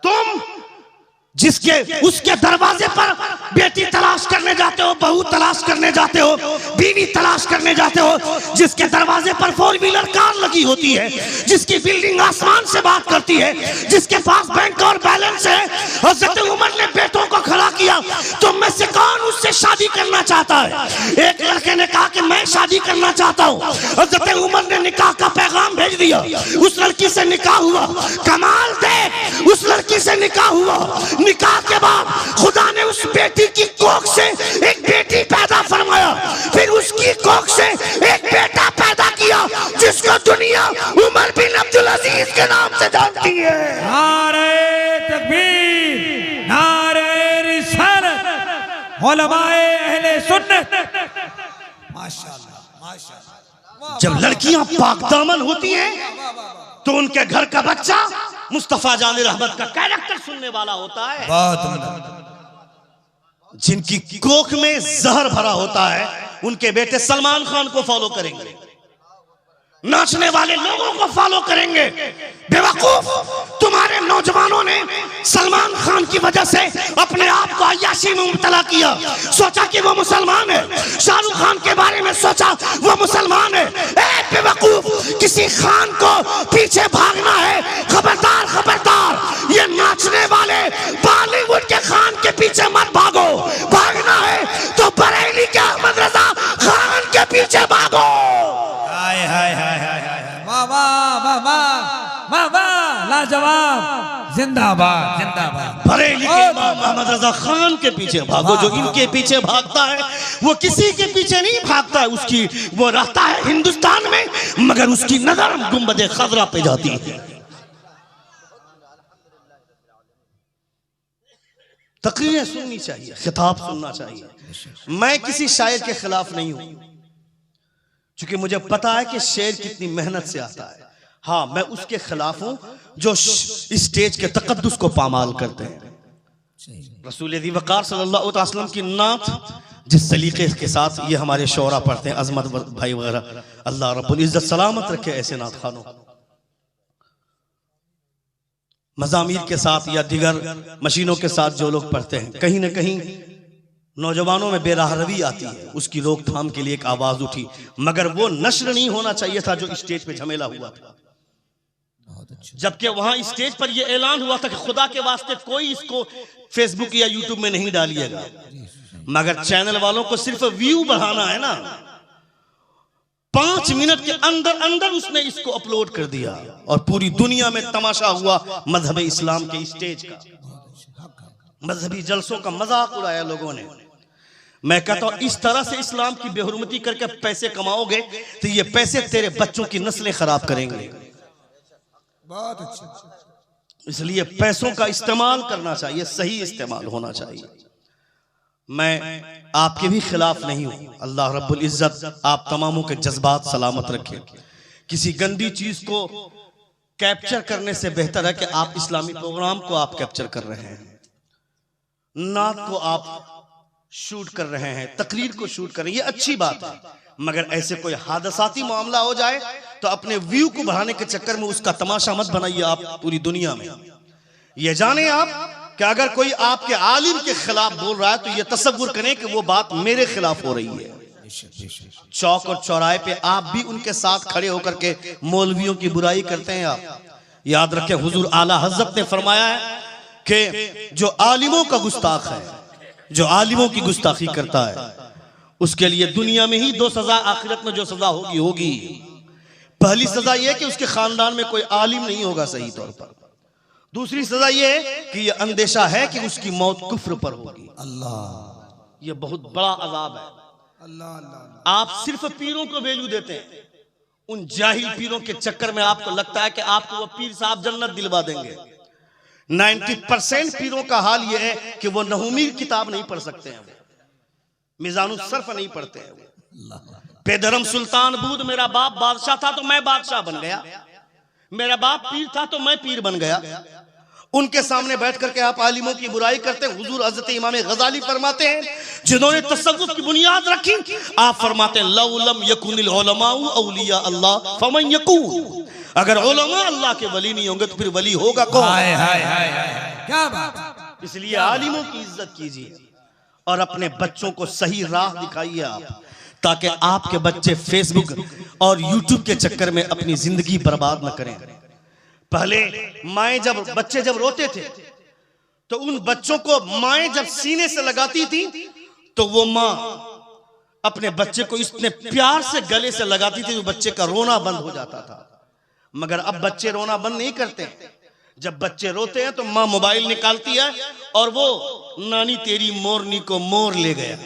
तुम जिसके उसके दरवाजे पर बेटी तलाश करने जाते हो, बहू तलाश करने जाते हो, बीवी तलाश करने जाते हो, जिसके दरवाजे पर 4 व्हीलर कार लगी होती है, जिसकी बिल्डिंग आसमान से बात करती है, जिसके पास बैंक और बैलेंस है, हज़रत उमर ने बेटों को खड़ा किया, तुम में से कौन उससे शादी करना चाहता है? एक लड़के ने कहा कि मैं शादी करना चाहता हूँ। हज़रत उमर ने निकाह का पैगाम भेज दिया, उस लड़की से निकाह हुआ। कमाल देख, उस लड़की से निकाह हुआ, निकाह के बाद खुदा ने उस बेटी की कोख से एक बेटी पैदा फरमाया, फिर उसकी कोख से एक बेटा पैदा किया जिसको दुनिया उमर बिन अब्दुल अजीज के नाम से जानती है। नारे तकबीर, नारे रिसालत, उलमाए अहले सुन्नत। माशाअल्लाह, माशाअल्लाह। जब लड़कियां पाकदामन होती हैं तो उनके घर का बच्चा मुस्तफा जान रहमत का कैरेक्टर सुनने वाला होता है। जिनकी कोख में जहर भरा होता है उनके बेटे सलमान खान को फॉलो करेंगे, नाचने वाले लोगों को फॉलो करेंगे। बेवकूफ, तुम्हारे नौजवानों ने सलमान खान की वजह से अपने आप को अय्याशी में मुब्तला किया, सोचा कि वो मुसलमान है। शाहरुख खान के बारे में सोचा वो मुसलमान है। ए बेवकूफ, किसी खान को पीछे भागना है, खबरदार खबरदार, ये नाचने वाले बॉलीवुड के खान के पीछे मत भागो। भागना है तो बरेली के अहमद रजा खान के पीछे भागो। हाय हाय हाय हाय हाय, वाह वाह वाह वाह वाह वाह, लाजवाब, जिंदाबाद जिंदाबाद। बरेली के इमाम अहमद रजा खान के पीछे भागो। जो इनके पीछे भागता है वो किसी के पीछे नहीं भागता है, उसकी वो रहता है हिंदुस्तान में, मगर उसकी नजर गुंबद खजरा पे जाती है। तकरीरें सुननी चाहिए, खिताब सुनना चाहिए। मैं किसी शायर के खिलाफ नहीं हूं, क्योंकि मुझे पता है कि शेर कितनी मेहनत से आता है। हाँ, मैं उसके खिलाफ हूं जो स्टेज के तकद्दुस को पामाल करते हैं। रसूल दी वक़ार सल्लल्लाहु अलैहि वसल्लम की नात जिस सलीके के साथ ये हमारे शोरा पढ़ते हैं, अजमत भाई वगैरह, अल्लाह रब्बुल इज्जत सलामत रखे ऐसे नात खानों। मज़ामीर के साथ या दिगर मशीनों के साथ जो लोग पढ़ते हैं, कहीं ना कहीं नौजवानों में बेराहरवी आती है। उसकी रोकथाम के लिए एक आवाज उठी, मगर वो नश्र नहीं होना चाहिए था जो स्टेज पे झमेला हुआ था। जबकि वहां स्टेज पर यह ऐलान हुआ था कि खुदा के वास्ते कोई इसको फेसबुक या यूट्यूब में नहीं डालिएगा, मगर चैनल वालों को सिर्फ व्यू बढ़ाना है ना। 5 मिनट के अंदर अंदर उसने इसको अपलोड कर दिया और पूरी दुनिया में तमाशा हुआ मजहब इस्लाम के स्टेज का। मजहबी जलसों का मजाक उड़ाया लोगों ने। मैं कहता हूं इस तरह से इस्लाम की बेहुरमती करके पैसे कमाओगे तो ये पैसे तेरे बच्चों की नस्लें खराब करेंगे। बहुत अच्छा। इसलिए पैसों का इस्तेमाल करना चाहिए, सही इस्तेमाल होना चाहिए। मैं आपके भी खिलाफ नहीं हूं। अल्लाह रब्बुल इज्जत आप तमामों के जज्बात सलामत रखे। किसी गंदी चीज को कैप्चर करने से बेहतर है कि आप इस्लामी प्रोग्राम को आप कैप्चर कर रहे हैं, नात को आप शूट कर रहे हैं, तकरीर को शूट कर रहे हैं, ये अच्छी बात है। मगर ऐसे कोई हादसाती मामला हो जाए तो अपने व्यू को बढ़ाने के चक्कर में उसका तमाशा मत बनाइए आप पूरी दुनिया में। ये जाने आप कि अगर कोई आपके आलिम के खिलाफ बोल रहा है तो ये तसव्वुर करें कि वो बात मेरे खिलाफ हो रही है। चौक और चौराहे पे आप भी उनके साथ खड़े होकर के मौलवियों की बुराई करते हैं। आप याद रखें, हुजूर आला हज़रत ने फरमाया है कि जो आलिमों का गुस्ताख है, जो आलिमों की गुस्ताखी करता है, उसके लिए दुनिया में ही 2 सजा, आखिरत में जो सजा होगी होगी। पहली सजा यह कि उसके खानदान में कोई आलिम नहीं होगा सही तौर पर। दूसरी सजा यह है कि यह अंदेशा है कि उसकी मौत कुफ्र पर होगी। अल्लाह, यह बहुत बड़ा अजाब है। अल्लाह अल्लाह। आप सिर्फ पीरों को वैल्यू देते हैं, उन जाहिल पीरों के चक्कर में आपको लगता है कि आपको वो पीर साहब जन्नत दिलवा देंगे। 90% पीरों का हाल यह है कि वो नहुमीर किताब नहीं पढ़ सकते हैं, मिजानुल सर्फ नहीं पढ़ते हैं। बेधर्म सुल्तान बूद, मेरा बाप बादशाह था तो मैं बादशाह बन गया, मेरा बाप पीर था तो मैं पीर बन गया। उनके सामने बैठ करके आप आलिमों की बुराई करते हैं। हुजूर हजरत इमाम गजाली फरमाते हैं, जिन्होंने तसव्वुफ की बुनियाद रखी, आप फरमाते हैं लौलम यकुनिल उलमाउ औलिया अल्लाह फमन यकून, अगर उलमा अल्लाह के वली नहीं होंगे तो फिर वली होगा कौन? हाय हाय हाय हाय, क्या बात। इसलिए आलिमों की इज्जत कीजिए और अपने बच्चों को सही राह दिखाइए आप, ताकि आपके बच्चे फेसबुक और यूट्यूब के चक्कर में अपनी जिंदगी बर्बाद न करें। पहले माएं बच्चे जब रोते थे तो उन बच्चों को माएं जब सीने से लगाती थी तो वो माँ अपने बच्चे को इतने प्यार से गले से लगाती थी कि बच्चे का रोना बंद हो जाता था। मगर अब बच्चे रोना बंद नहीं करते। जब बच्चे रोते हैं तो माँ मोबाइल निकालती है और वो नानी तेरी मोरनी को मोर ले गया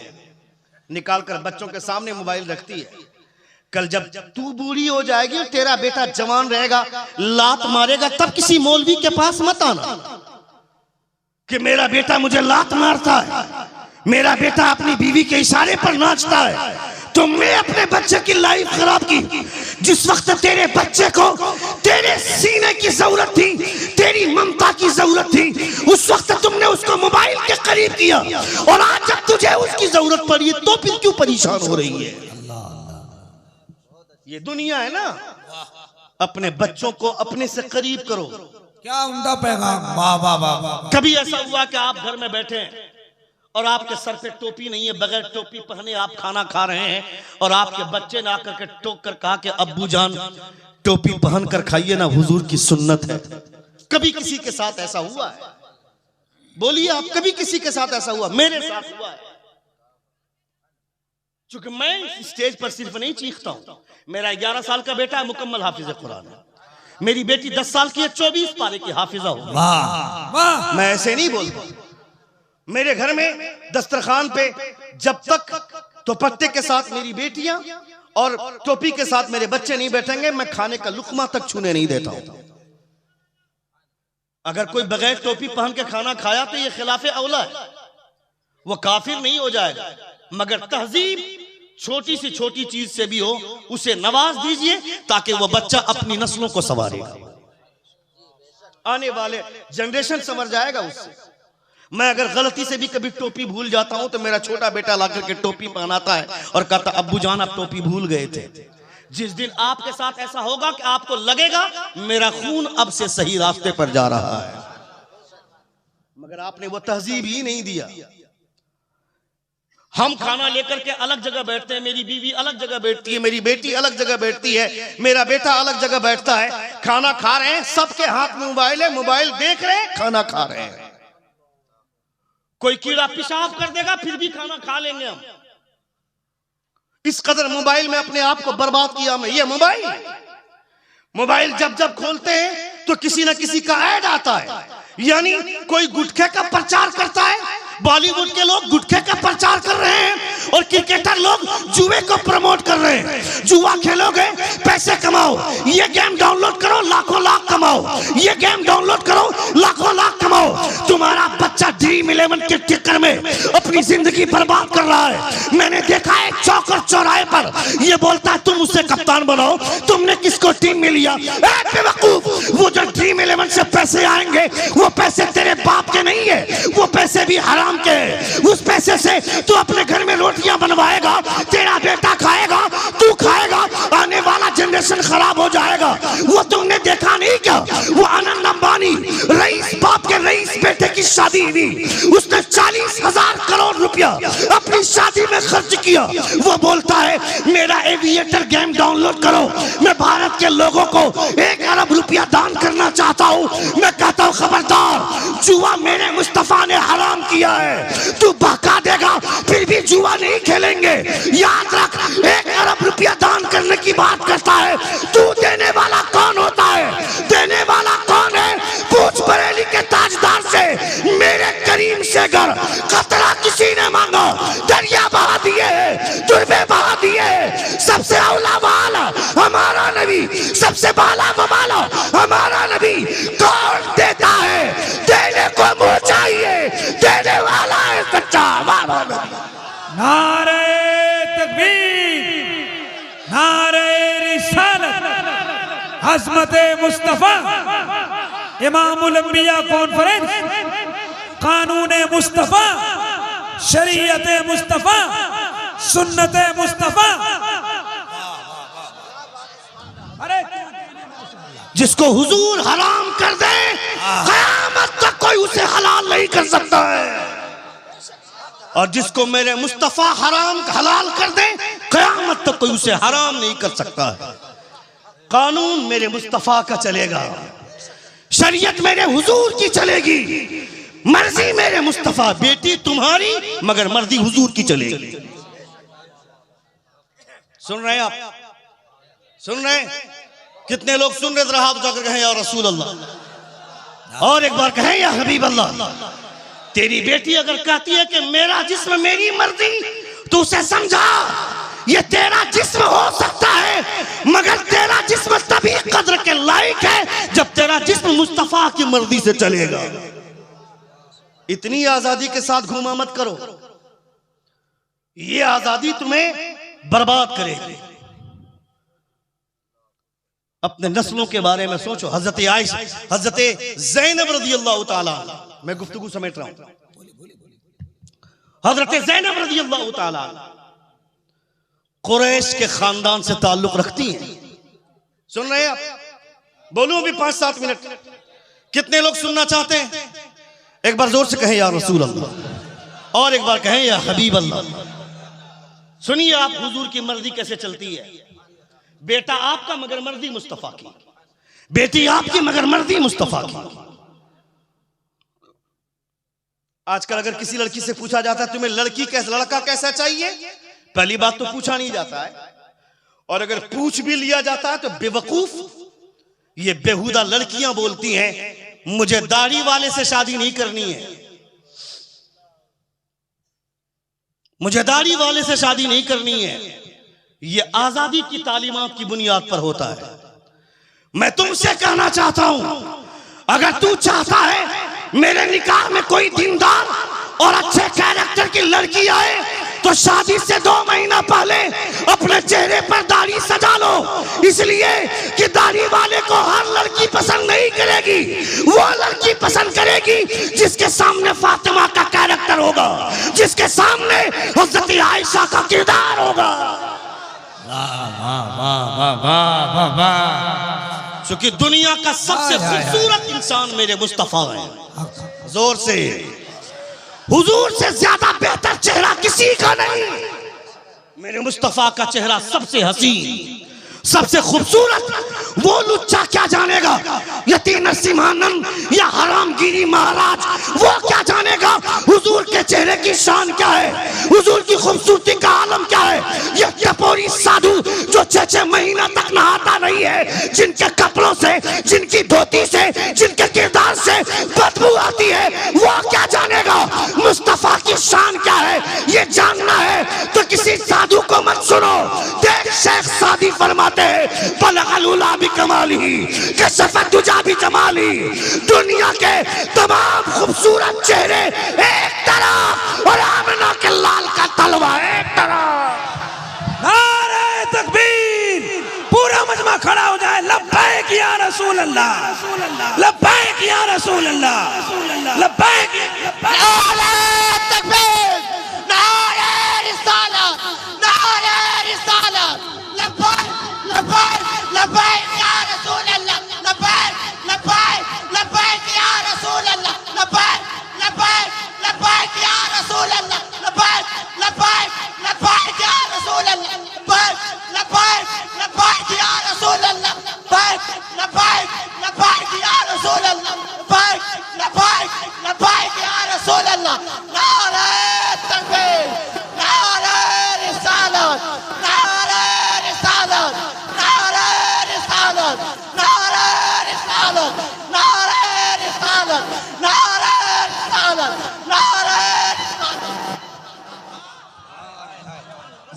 निकालकर बच्चों के सामने मोबाइल रखती है। कल जब तू बूढ़ी हो जाएगी और तेरा बेटा जवान रहेगा, लात मारेगा, तब किसी मौलवी के पास मत आना कि मेरा बेटा मुझे लात मारता है, मेरा बेटा अपनी बीवी के इशारे पर नाचता है। तुमने अपने बच्चे की लाइफ खराब की। जिस वक्त तेरे बच्चे को तेरे सीने की जरूरत थी, तेरी ममता की जरूरत थी, उस वक्त तुमने उसको मोबाइल के करीब किया, और आज जब तुझे उसकी जरूरत पड़ी है तो फिर क्यों परेशान हो रही है? ये दुनिया है ना। अपने बच्चों को अपने से करीब करो। क्या उम्दा पैगाम, वाह वाह वाह। कभी ऐसा हुआ कि आप घर में बैठे हैं और आपके सर पे टोपी नहीं है, बगैर टोपी पहने आप खाना खा रहे हैं और आपके बच्चे ने आकर के टोक कर कहा कि अब्बू जान टोपी पहन कर खाइए ना, हुजूर की सुन्नत है। कभी किसी के साथ ऐसा हुआ है? बोलिए आप, कभी किसी के साथ ऐसा हुआ? मेरे साथ हुआ है। क्योंकि मैं स्टेज पर सिर्फ नहीं चीखता हूं। मेरा 11 साल का बेटा है, मुकम्मल हाफिज कुरान है। मेरी बेटी 10 साल की है, 24 पारे की हाफिजा हो। मैं ऐसे नहीं बोलता। मेरे घर में दस्तरखान पे जब तक दुपट्टे के साथ मेरी बेटियां और टोपी के साथ मेरे बच्चे नहीं बैठेंगे, मैं खाने का लुकमा तक छूने नहीं देता हूं। अगर कोई बगैर टोपी पहन के खाना खाया तो ये खिलाफे औला है, वो काफिर नहीं हो जाएगा। मगर तहजीब छोटी सी छोटी चीज से भी हो, उसे नवाज दीजिए ताकि वो बच्चा अपनी नस्लों को संवारेगा, आने वाले जनरेशन संवर जाएगा उससे। मैं अगर गलती से भी कभी टोपी भूल जाता हूं तो मेरा छोटा बेटा लाकर के टोपी पहनाता है और कहता अब्बू जान आप टोपी भूल गए थे। जिस दिन आपके साथ ऐसा होगा कि आपको लगेगा मेरा खून अब से सही रास्ते पर जा रहा है, मगर आपने वो तहजीब ही नहीं दिया। हम खाना लेकर के अलग जगह बैठते हैं, मेरी बीवी अलग जगह बैठती है, मेरी बेटी अलग जगह बैठती है, मेरा बेटा अलग जगह बैठता है। खाना खा रहे हैं, सबके हाथ में मोबाइल है, मोबाइल देख रहे हैं, खाना खा रहे हैं। कोई कीड़ा पेशाब कर देगा फिर भी खाना खा लेंगे हम। इस कदर मोबाइल में अपने आप को बर्बाद किया हमने। ये मोबाइल जब जब खोलते हैं तो किसी ना किसी का ऐड आता है, यानी कोई गुटखे का प्रचार करता है। बॉलीवुड के लोग गुटखे का प्रचार कर रहे हैं और क्रिकेटर लोग जुए को प्रमोट कर रहे हैं। जुआ खेलोगे पैसे कमाओ, ये गेम डाउनलोड करो लाखों लाख कमाओ, ये गेम डाउनलोड करो लाखों लाख कमाओ। तुम्हारा बच्चा ड्रीम 11 के चक्कर में अपनी जिंदगी बर्बाद कर रहा है। मैंने देखा है चौक और चौराहे पर ये बोलता है तुम उसे कप्तान बनाओ, तुमने किसको टीम में लिया? बेवकूफ, वो जो ड्रीम 11 से पैसे आएंगे वो पैसे तेरे बाप के नहीं है, वो पैसे भी हराम के। उस पैसे से तू अपने घर में रोटियां बनवाएगा, तेरा बेटा खाएगा, तू खाएगा, आने वाला जनरेशन खराब हो जाएगा। वो तुमने देखा नहीं क्या? वो अनंत अंबानी रईस, बाप के रईस बेटे की शादी हुई, उसने 40,000 करोड़ रुपया अपनी शादी में खर्च किया। वो बोलता है मेरा एविएटर गेम डाउनलोड करो, मैं भारत के लोगों को 1 अरब रुपया दान करना चाहता हूं। मैं कहता हूं खबरदार, जुआ मेरे मुस्तफा ने हराम किया है। तू बहका देगा फिर भी जुआ नहीं खेलेंगे। याद रख, 1 अरब रुपया दान करने की बात करता है, तू देने वाला कौन होता है? देने वाला कौन है? पूछ बरेली के ताजदार से, मेरे करीम से घर कतरा किसी ने मांगा, दरिया बहा दिए, दुर्बे बहा दिए। सबसे औला वाला हमारा नबी, सबसे बाला वाला हमारा नबी। कौन देता है? देने को मुंह चाहिए, देने वाला है सच्चा हमारा नबी। नारे तकबीर, नारे रिसालत, अज़मत मुस्तफा, इमामुल अंबिया कॉन्फ्रेंस, कानून मुस्तफा, शरीयत मुस्तफा, सुन्नत मुस्तफा। अरे जिसको हुजूर हराम कर दे क़यामत तक कोई उसे हलाल नहीं कर सकता है, और जिसको मेरे मुस्तफा हराम हलाल कर दे क़यामत तक कोई उसे हराम नहीं कर सकता है। कानून मेरे मुस्तफा का चलेगा, शरीयत मेरे हुजूर की चलेगी, मर्जी मेरे मुस्तफा। बेटी तुम्हारी मगर मर्जी हुजूर की चलेगी। सुन रहे हैं आप? सुन रहे हैं? कितने लोग सुन रहे? हाथ उठाकर कहें या रसूल अल्लाह, और एक बार कहें या हबीब अल्लाह। तेरी बेटी अगर कहती है कि मेरा जिस्म मेरी मर्जी, तो उसे समझा ये तेरा जिस्म हो सकता है, मगर तेरा जिस्म तभी कद्र के लायक है जब तेरा जिस्म मुस्तफा की मर्जी से चलेगा। इतनी आजादी के साथ घूमा मत करो, ये आजादी तुम्हें बर्बाद करेगी। अपने नस्लों के बारे में सोचो। हजरत आयशा, हजरत ज़ैनब रज़ियल्लाहु ताला, मैं गुफ्तगू समेट रहा हूं। हजरत ज़ैनब रज़ियल्लाहु ताला कुरैश के खानदान से ताल्लुक रखती हैं। सुन रहे हैं आप? बोलूं अभी 5-7 मिनट? कितने लोग सुनना चाहते हैं? एक बार जोर से कहें या रसूल अल्लाह, और एक बार कहें या हबीब अल्लाह। सुनिए आप, हुजूर की मर्जी कैसे चलती है। बेटा आपका मगर मर्जी मुस्तफा की, बेटी आपकी मगर मर्जी मुस्तफा की। आजकल अगर किसी लड़की से पूछा जाता है तुम्हें लड़का कैसा चाहिए, पहली बात तो पूछा नहीं जाता है, और अगर पूछ भी लिया जाता है तो बेवकूफ ये बेहुदा लड़कियां बोलती हैं मुझे दाढ़ी वाले से शादी नहीं करनी है, मुझे दाढ़ी वाले से शादी नहीं करनी है। ये आजादी की तालीमात की बुनियाद पर होता है। मैं तुमसे कहना चाहता हूं, अगर तू चाहता है मेरे निकाह में कोई दीनदार और अच्छे कैरेक्टर की लड़की आए, तो शादी से 2 महीना पहले अपने चेहरे पर दाढ़ी सजा लो, इसलिए कि दाढ़ी वाले को हर लड़की पसंद नहीं करेगी। वो लड़की पसंद करेगी जिसके सामने फातिमा का कैरेक्टर होगा, जिसके सामने हज़रत आयशा का किरदार होगा। क्योंकि दुनिया का सबसे खूबसूरत इंसान मेरे मुस्तफा है। जोर से, हुजूर से ज्यादा बेहतर चेहरा किसी का नहीं। मेरे मुस्तफा का चेहरा सबसे हसीन, सबसे खूबसूरत। वो लुच्चा क्या जानेगा यतीम नरसिम्हानंद या हरामगिरी महाराज, वो क्या जानेगा हुजूर के चेहरे की शान क्या है, हुजूर की खूबसूरती का आलम क्या है। ये टपोरी साधु जो 6-6 महीना तक नहाता नहीं है, जिनके कपड़ों से, जिनकी धोती से, जिनके किरदार से बदबू आती है, वो क्या जानेगा मुस्तफा की शान क्या है। ये जानना है तो किसी साधु को मत सुनो। देख शेख सादी फरमाते बलगलुला भी कमाली कसफत तुझा भी जमाली। दुनिया के तमाम खूबसूरत चेहरे एक तरफ और आमना के लाल का तलवा एक तरफ। नारे तकबीर, पूरा मजमा खड़ा हो जाए। लब्बैक या रसूल अल्लाह, लब्बैक या रसूल अल्लाह, लब्बैक। नारे तकबीर, नारे रिसालत, नारे रिसालत। लब्बैक या रसूल अल्लाह, लब्बैक लब्बैक लब्बैक या रसूल अल्लाह, लब्बैक लब्बैक लब्बैक या रसूल अल्लाह, लब्बैक लब्बैक लब्बैक या रसूल अल्लाह, लब्बैक लब्बैक लब्बैक या रसूल अल्लाह, लब्बैक लब्बैक लब्बैक या रसूल अल्लाह, लब्बैक लब्बैक लब्बैक या रसूल अल्लाह। नारे तकबीर, नारे रिसालत, नारे रिसालत, नारे रिसालत, नारे रिसालत, नारे रिसालत, नारे रिसालत, नारे रिसालत।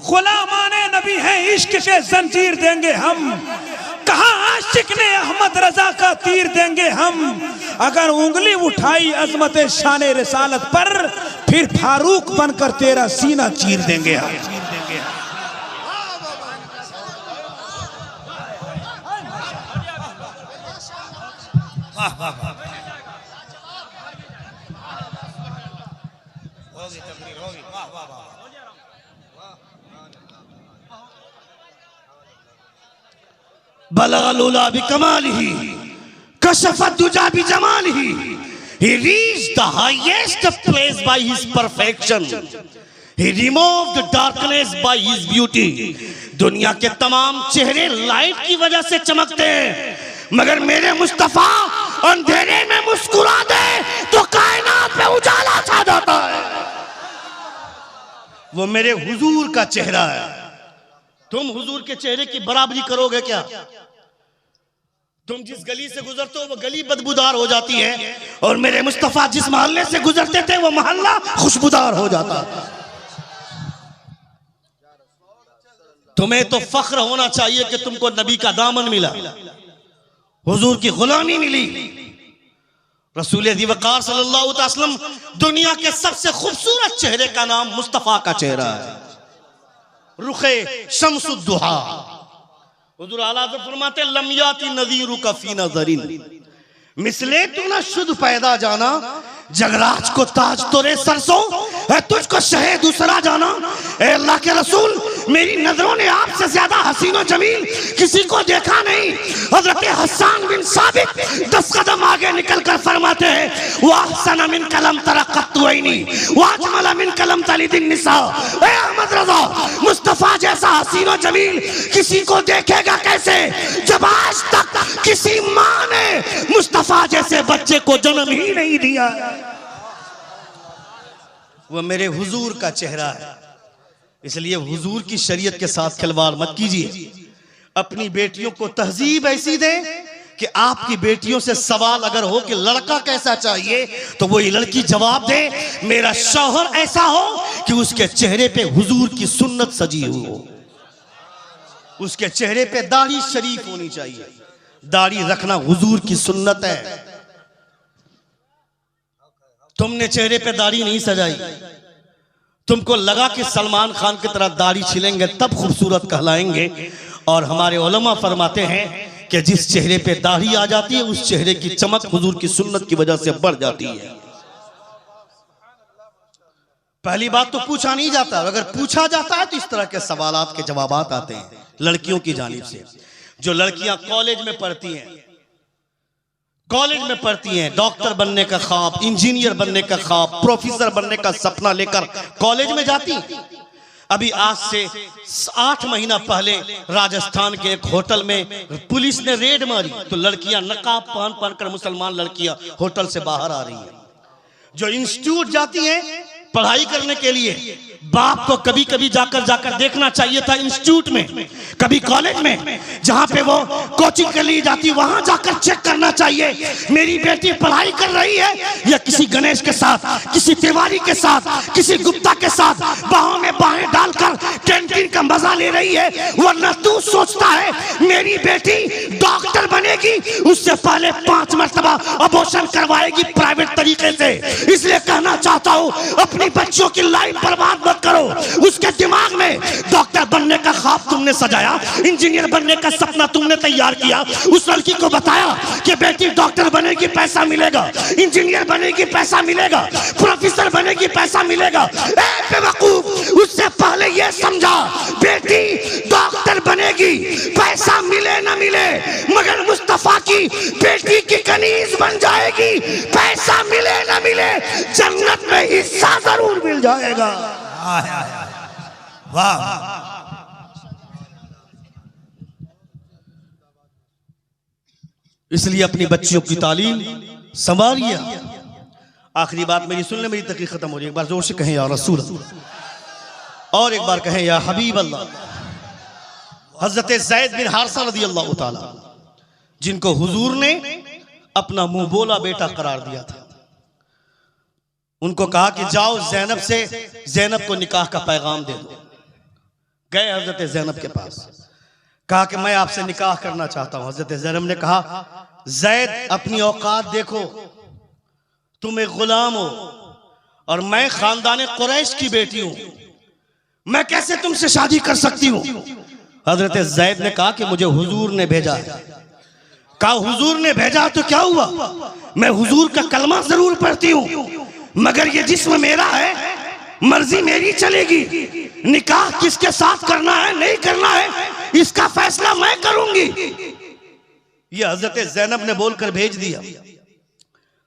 गुलामाने नबी हैं, इश्क के जंजीर देंगे हम। कहा आशिक ने अहमद रजा का तीर देंगे हम। अगर उंगली उठाई अजमत शान रिसालत पर, फिर फारूक बनकर तेरा सीना चीर देंगे हम। वाह वाह वाह। बलगलुला बिकमालिही कशफत दुजा बिजमालिही। He reached the highest place by his perfection. He removed the darkness by his beauty. दुनिया के तमाम चेहरे लाइट की वजह से चमकते हैं, मगर मेरे मुस्तफा अंधेरे में मुस्कुरा दे तो कायनात में उजाला छा जाता है। वो मेरे हुजूर का चेहरा है। तुम हुजूर के चेहरे की बराबरी करोगे क्या? तुम जिस गली से गुजरते हो वो गली बदबूदार हो जाती है, और मेरे मुस्तफा जिस मोहल्ले से गुजरते थे वो मोहल्ला खुशबूदार हो जाता। तुम्हें तो फख्र होना चाहिए कि तुमको नबी का दामन मिला, हुजूर की गुलामी मिली। रसूल दी वकार सल्लल्लाहु अलैहि वसल्लम दुनिया के सबसे खूबसूरत चेहरे का नाम मुस्तफा का चेहरा है, रुखे शम्सुद्दुहा। हुजूर आला हज़रत फरमाते लम याती नज़ीरु का फी नज़रिन, मिसले तू ना शुद्ध पैदा जाना, जगराज को ताज तोरे सरसों है, तुझको शहे दूसरा जाना। ए अल्लाह के रसूल, मेरी नजरों ने आपसे ज्यादा हसीनो जमील किसी को देखा नहीं। हजरत हसन बिन साबित 10 कदम आगे निकलकर फरमाते हैं वाहसन मिन कलम तरक़्क़तु ऐनी वाजमल मिन कलम तलिदिन निसा। ए अहमद रज़ा, मुस्तफा जैसा हसीनो जमील किसी को देखेगा कैसे, जब आज तक किसी माँ ने मुस्तफा जैसे बच्चे को जन्म ही नहीं दिया। वो मेरे हुजूर का चेहरा है, इसलिए हुजूर की शरीयत के साथ खिलवाड़ मत कीजिए। अपनी बेटियों को तहजीब ऐसी दें कि आपकी बेटियों से सवाल अगर हो कि लड़का कैसा चाहिए, तो वो ये लड़की जवाब दे मेरा शौहर ऐसा हो कि उसके चेहरे पे हुजूर की सुन्नत सजी हुई हो, उसके चेहरे पे दाढ़ी शरीफ होनी चाहिए। दाढ़ी रखना हुजूर की सुन्नत है। तुमने चेहरे पे दाढ़ी नहीं सजाई, तुमको लगा कि सलमान खान की तरह दाढ़ी छिलेंगे तब खूबसूरत कहलाएंगे। और हमारे उलमा फरमाते हैं कि जिस चेहरे पे दाढ़ी आ जाती है उस चेहरे की चमक हुजूर की सुन्नत की वजह से बढ़ जाती है। पहली बात तो पूछा नहीं जाता, अगर पूछा जाता है तो इस तरह के सवालात के जवाबात आते हैं लड़कियों की जानिब से। जो लड़कियां कॉलेज में पढ़ती हैं, डॉक्टर बनने का ख्वाब, इंजीनियर बनने का ख्वाब, प्रोफेसर बनने का सपना लेकर कॉलेज में जाती। अभी आज से 8 महीना पहले राजस्थान के एक होटल में पुलिस ने रेड मारी तो लड़कियां नकाब पहन कर मुसलमान लड़कियां होटल से बाहर आ रही हैं। जो इंस्टीट्यूट जाती हैं पढ़ाई करने के लिए, बाप को कभी कभी जाकर देखना चाहिए था इंस्टीट्यूट में, कभी कॉलेज में जहां पे वो कोचिंग के लिए जाती, वहां जाकर चेक करना चाहिए मेरी बेटी पढ़ाई कर रही है या किसी गणेश के साथ, किसी तिवारी के साथ, किसी गुप्ता के साथ बाहों में बाहें डालकर कैंटीन का मजा ले रही है। वरना तू सोचता है मेरी बेटी डॉक्टर बनेगी, उससे पहले 5 मरतबा अबॉर्शन करवाएगी प्राइवेट तरीके से। इसलिए कहना चाहता हूं अपनी बच्चियों की लाइफ बर्बाद मत करो। उसके दिमाग में डॉक्टर बनने का ख्वाब तुमने सजाया, इंजीनियर बनने का सपना तुमने तैयार किया, उस लड़की को बताया कि बेटी डॉक्टर बनेगी पैसा मिलेगा, इंजीनियर बनेगी पैसा मिलेगा, प्रोफेसर बनेगी पैसा मिलेगा। ए बेवकूफ, उससे पहले यह समझा बेटी डॉक्टर बनेगी पैसा मिले ना मिले, मगर मुस्तफा की बेटी की कनीज बन जाएगी, पैसा मिले ना मिले जन्नत में हिस्सा जरूर मिल जाएगा। वाह, इसलिए अपनी बच्चियों की तालीम संभालिए। आखिरी बात मेरी सुन ले, मेरी तकरीर खत्म हो रही है। एक बार जोर से कहें या रसूल, और एक बार कहें या हबीब अल्लाह। हजरत ज़ैद बिन हारिसा रज़ियल्लाहु ताला, जिनको हुजूर ने अपना मुंह बोला बेटा करार दिया था, उनको कहा कि जाओ ज़ैनब से ज़ैनब को निकाह का पैगाम दे दो। गए हजरत ज़ैनब के पास, कहा कि मैं आपसे निकाह करना चाहता हूं। हजरत ज़ैनब ने कहा ज़ैद अपनी औकात देखो, तुम एक गुलाम हो और मैं खानदान कुरैश की बेटी हूं, मैं कैसे तुमसे शादी कर सकती हूं। हजरत ज़ैद ने कहा कि मुझे हुजूर ने भेजा है। कहा हुजूर ने भेजा तो क्या हुआ, मैं हुजूर का कलमा जरूर पढ़ती हूं, मगर ये जिस्म मेरा है मर्जी मेरी चलेगी, निकाह किसके साथ करना है नहीं करना है इसका फैसला मैं करूंगी। ये हजरत ज़ैनब ने बोलकर भेज दिया।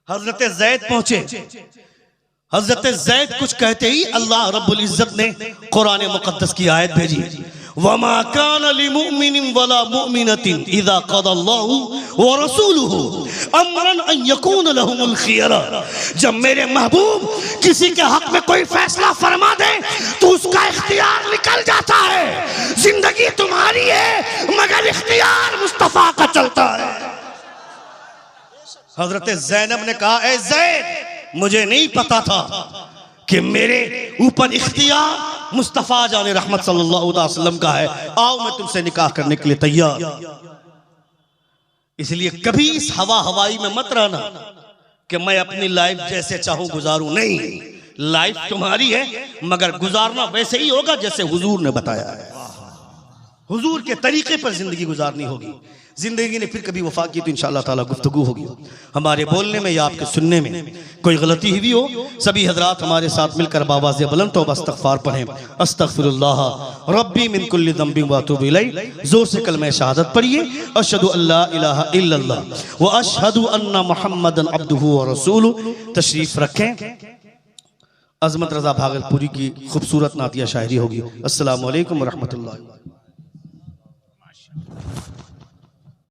हजरत ज़ैद पहुंचे। हजरत ज़ैद कुछ कहते ही अल्लाह रब्बुल इज्जत ने कुरान मुकद्दस की आयत भेजी, वमा कान लिमुमिनिन वला मुमिनतिन इज़ा क़दल्लाहु व रसूलुहु अमरन अन यकून लहुमुल खियरा। जब मेरे महबूब किसी के हक में कोई फैसला फरमा दे तो उसका इख्तियार निकल जाता है। जिंदगी तुम्हारी है मगर इख्तियार मुस्तफा का चलता है। हजरत ज़ैनब ने कहा, ए ज़ैद, मुझे नहीं पता था कि मेरे ऊपर इख्तियार मुस्तफ़ा जाने रहमत सल्लल्लाहु अलैहि वसल्लम का है। आओ मैं तुमसे निकाह करने के लिए तैयार। इसलिए कभी इस हवाई में मत रहना कि मैं अपनी लाइफ जैसे चाहूं गुजारूं। नहीं, लाइफ तुम्हारी है मगर गुजारना वैसे ही होगा जैसे हुजूर ने बताया है। हुजूर के तरीके पर जिंदगी गुजारनी होगी। जिंदगी ने फिर कभी वफा की तो इंशाअल्लाह ताला गुफ्तगू होगी। हमारे बोलने में या आपके सुनने में कोई गलती हुई हो, सभी हजरात हमारे साथ मिलकर बावाज़े बुलंद तौबा इस्तग़फ़ार पढ़ें। अस्तग़फ़िरुल्लाह रब्बी मिन कुल्लि ज़ंबिन व अतूबु इलैह। जोर से कलमे शहादत पढ़िए, अशहदु अल्ला इलाहा इल्लल्लाह व अशहदु अन्ना मुहम्मदन अब्दुहु व रसूलुहु। तशरीफ रखें। अज़मत रज़ा भागलपुरी की खूबसूरत नातिया शायरी होगी। अस्सलामु अलैकुम व रहमतुल्लाह।